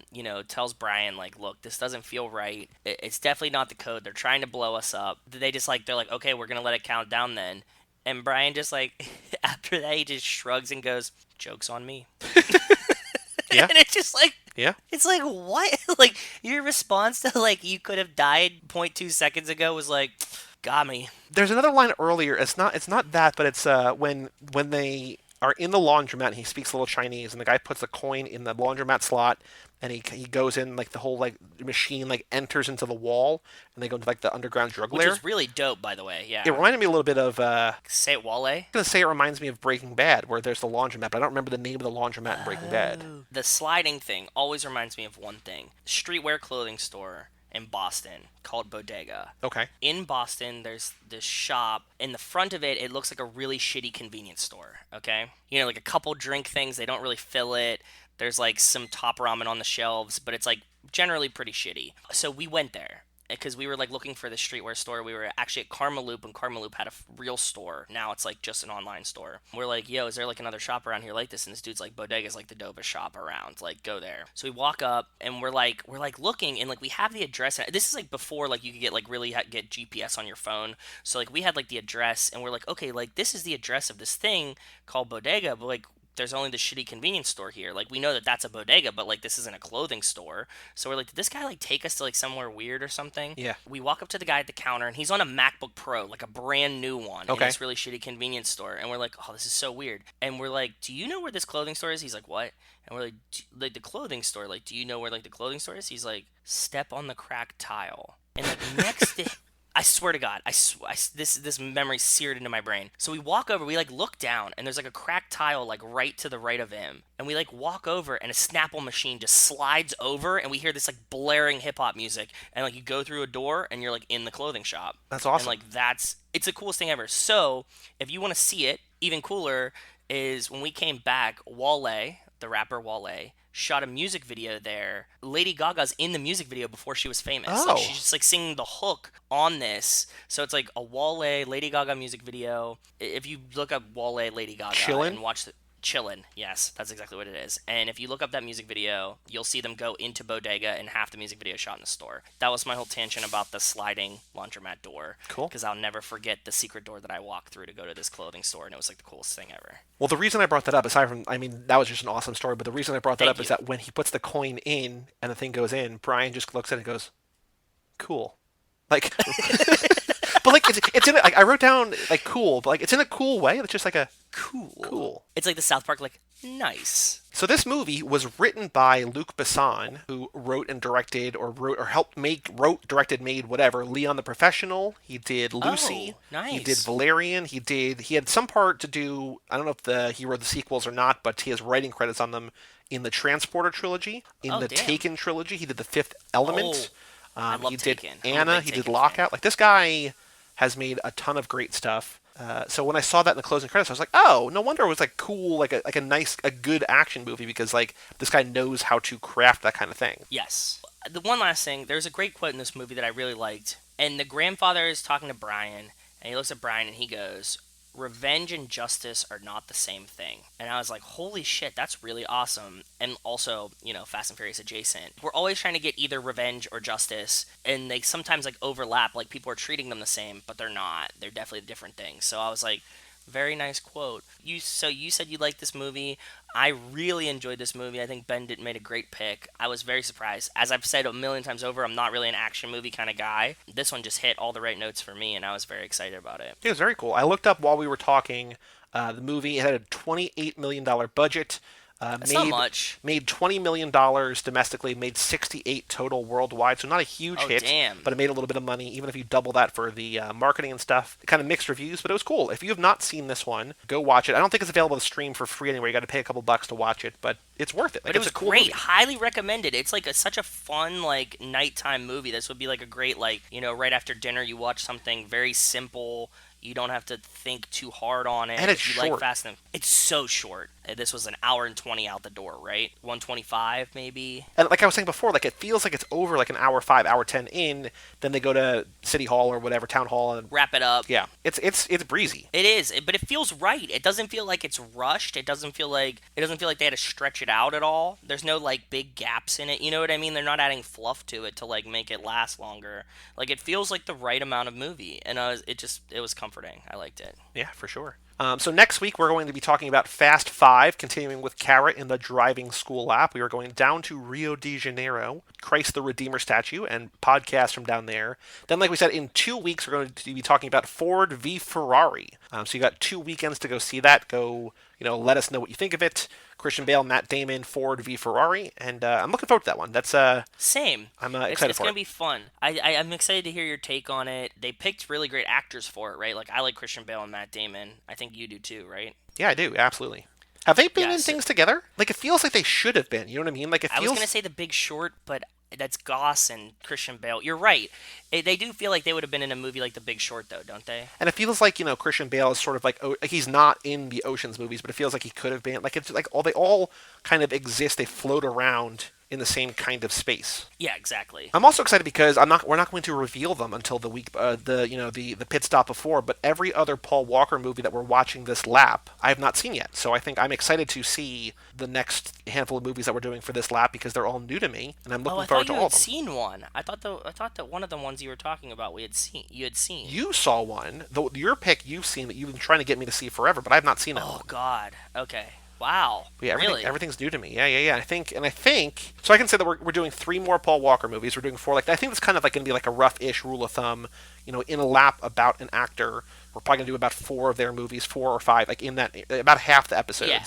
tells Brian like, "Look, this doesn't feel right. It's definitely not the code. They're trying to blow us up." They're like, "Okay, we're going to let it count down then." And Brian just like, after that, he just shrugs and goes, "Joke's on me." Yeah. And it's just like, yeah. It's like, what? Like, your response to, like, you could have died 0.2 seconds ago was like, got me. There's another line earlier. It's not that, but it's when they are in the laundromat and he speaks a little Chinese and the guy puts the coin in the laundromat slot and he goes in like the whole like machine like enters into the wall and they go into like the underground drug lair. Which is really dope, by the way. Yeah. It reminded me a little bit of Say it, Wale. I'm gonna say it reminds me of Breaking Bad, where there's the laundromat, but I don't remember the name of the laundromat in Breaking Bad. The sliding thing always reminds me of one thing: streetwear clothing store in Boston called Bodega. Okay. In Boston, there's this shop. In the front of it, it looks like a really shitty convenience store. Okay, like a couple drink things. They don't really fill it. There's like some top ramen on the shelves, but it's like generally pretty shitty. So we went there because we were like looking for the streetwear store. We were actually at Karmaloop, and Karmaloop had a real store. Now it's like just an online store. We're like, yo, is there like another shop around here like this? And this dude's like, Bodega's like the dopest shop around. Like, go there. So we walk up and we're like looking, and like we have the address. This is like before like you could get like really get GPS on your phone. So like we had like the address, and we're like, okay, like this is the address of this thing called Bodega, but like there's only the shitty convenience store here. Like, we know that that's a bodega, but like this isn't a clothing store. So we're like, did this guy like take us to like somewhere weird or something? Yeah. We walk up to the guy at the counter, and he's on a MacBook Pro, like a brand new one, in Okay. this really shitty convenience store. And we're like, oh, this is so weird. And we're like, do you know where this clothing store is? He's like, what? And we're like, like the clothing store. Like, do you know where like the clothing store is? He's like, step on the cracked tile. And like next day, I swear to God, this memory seared into my brain. So we walk over, we like look down, and there's like a cracked tile like right to the right of him. And we like walk over, and a Snapple machine just slides over, and we hear this like blaring hip hop music, and like you go through a door, and you're like in the clothing shop. That's awesome. And like it's the coolest thing ever. So if you want to see it, even cooler is when we came back, Wale, the rapper Wale, shot a music video there. Lady Gaga's in the music video before she was famous. Oh. Like, she's just like singing the hook on this. So it's like a Wale Lady Gaga music video. If you look up Wale Lady Gaga and watch the Chillin', yes, that's exactly what it is. And if you look up that music video, you'll see them go into bodega, and half the music video shot in the store. That was my whole tangent about the sliding laundromat door. Cool. Because I'll never forget the secret door that I walked through to go to this clothing store, and it was like the coolest thing ever. Well, the reason I brought that up, aside from, I mean, that was just an awesome story, but the reason I brought that up is that when he puts the coin in and the thing goes in, Brian just looks at it and goes, cool. Like, but like, it's in it, like, I wrote down, like, cool, but like, it's in a cool way. It's just like a cool. It's like the South Park, like, nice. So this movie was written by Luc Besson, who wrote and directed, or directed, made whatever. Leon the Professional. He did Lucy. Oh, nice. He did Valerian. He had some part to do. I don't know if he wrote the sequels or not, but he has writing credits on them in the Transporter trilogy, in the Taken trilogy. He did The Fifth Element. I love he Taken. did Anna. He did Lockout. Like, this guy has made a ton of great stuff. So when I saw that in the closing credits, I was like, oh, no wonder it was like cool, like a nice, a good action movie, because like this guy knows how to craft that kind of thing. Yes. The one last thing, there's a great quote in this movie that I really liked. And the grandfather is talking to Brian, and he looks at Brian and he goes, revenge and justice are not the same thing. And I was like, holy shit, that's really awesome. And also, you know, Fast and Furious adjacent. We're always trying to get either revenge or justice, and they sometimes like overlap, like people are treating them the same, but they're not. They're definitely different things. So I was like, very nice quote. You said you liked this movie. I really enjoyed this movie. I think Ben made a great pick. I was very surprised. As I've said a million times over, I'm not really an action movie kind of guy. This one just hit all the right notes for me, and I was very excited about it. It was very cool. I looked up while we were talking. The movie had a $28 million budget. That's not much. Made $20 million domestically, made 68 total worldwide, so not a huge hit. Damn. But it made a little bit of money, even if you double that for the marketing and stuff. Kind of mixed reviews, but it was cool. If you have not seen this one, go watch it. I don't think it's available to stream for free anywhere. You got to pay a couple bucks to watch it, but it's worth it. Like, but it was a cool great. movie. Highly recommended. It's like such a fun, like, nighttime movie. This would be like a great, like, you know, right after dinner you watch something very simple. You don't have to think too hard on it. And it's short. Like Fast and it's so short. This was an hour and 20 out the door, right? 125 maybe. And like I was saying before, like it feels like it's over like an hour 5, hour 10 in. Then they go to City Hall or whatever, Town Hall, and wrap it up. Yeah, it's breezy. It is, but it feels right. It doesn't feel like it's rushed. It doesn't feel like they had to stretch it out at all. There's no like big gaps in it. You know what I mean? They're not adding fluff to it to like make it last longer. Like it feels like the right amount of movie, and it was comforting. I liked it. Yeah, for sure. So next week we're going to be talking about Fast 5, continuing with Kara in the driving school lap. We are going down to Rio de Janeiro, Christ the Redeemer statue, and podcast from down there. Then, like we said, in 2 weeks we're going to be talking about Ford v Ferrari. So you got 2 weekends to go see that. Go, let us know what you think of it. Christian Bale, Matt Damon, Ford v Ferrari, and I'm looking forward to that one. That's same. I'm excited for it. It's going to be fun. I'm excited to hear your take on it. They picked really great actors for it, right? Like I like Christian Bale and Matt Damon. I think you do too, right? Yeah, I do. Absolutely. Have they been in things together? Like it feels like they should have been. You know what I mean? Like I was going to say The Big Short, but that's Goss and Christian Bale. You're right. They do feel like they would have been in a movie like The Big Short, though, don't they? And it feels like, Christian Bale is sort of like he's not in the Ocean's movies, but it feels like he could have been. Like it's like they all kind of exist. They float around in the same kind of space. Yeah, exactly. I'm also excited because we're not going to reveal them until the week the pit stop before, but every other Paul Walker movie that we're watching this lap, I have not seen yet. So I think I'm excited to see the next handful of movies that we're doing for this lap because they're all new to me, and I'm looking forward to all of them. I thought you had seen one. I thought that one of the ones you were talking about you had seen. You saw one. Your pick you've seen that you've been trying to get me to see forever, but I have not seen it. Oh God. Okay. Wow. But yeah, Really? everything's new to me. Yeah. I think so. I can say that we're doing 3 more Paul Walker movies. We're doing 4. Like I think it's kind of like going to be like a rough-ish rule of thumb. In a lap about an actor, we're probably going to do about 4 of their movies, 4 or 5, like in that about half the episodes. Yeah.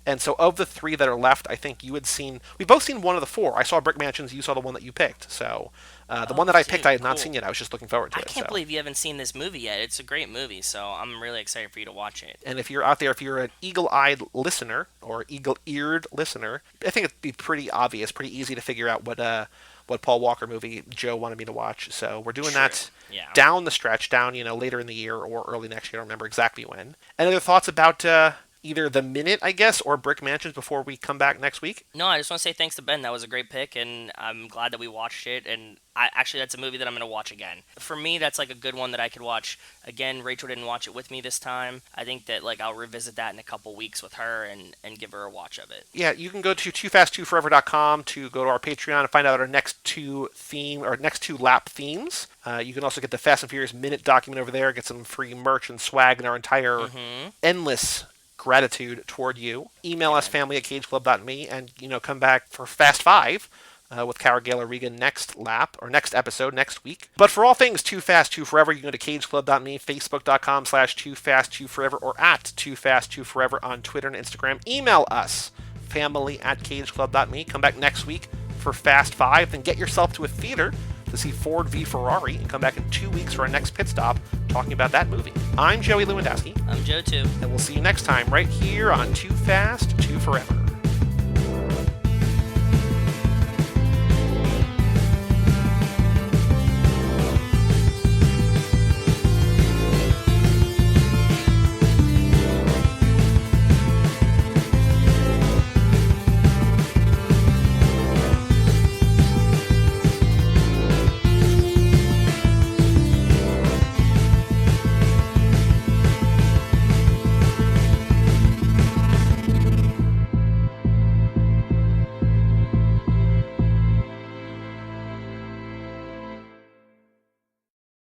And so of the 3 that are left, I think you had seen. We both seen one of the 4. I saw Brick Mansions. You saw the one that you picked. So the one that I picked, I had not seen yet. I was just looking forward to it. I can't believe you haven't seen this movie yet. It's a great movie, so I'm really excited for you to watch it. And if you're out there, if you're an eagle-eyed listener or eagle-eared listener, I think it'd be pretty obvious, pretty easy to figure out what Paul Walker movie Joe wanted me to watch. So we're doing that down the stretch, down later in the year or early next year. I don't remember exactly when. Any other thoughts about either The Minute, I guess, or Brick Mansions before we come back next week? No, I just want to say thanks to Ben. That was a great pick, and I'm glad that we watched it. And actually, that's a movie that I'm going to watch again. For me, that's like a good one that I could watch again. Rachel didn't watch it with me this time. I think that I'll revisit that in a couple weeks with her and give her a watch of it. Yeah, you can go to toofast2forever.com to go to our Patreon and find out our next 2 lap themes. You can also get the Fast and Furious Minute document over there, get some free merch and swag and our entire endless gratitude toward you. Email us family@cageclub.me and come back for Fast 5 with Cara Gaylor Regan next episode next week. But for all things Too Fast Too Forever, you can go to cageclub.me, facebook.com/toofast2forever, or at toofast2forever on Twitter and Instagram. Email us family@cageclub.me. Come back next week for Fast 5, then get yourself to a theater to see Ford v Ferrari, and come back in 2 weeks for our next pit stop talking about that movie. I'm Joey Lewandowski. I'm Joe too. And we'll see you next time right here on Too Fast Too Forever.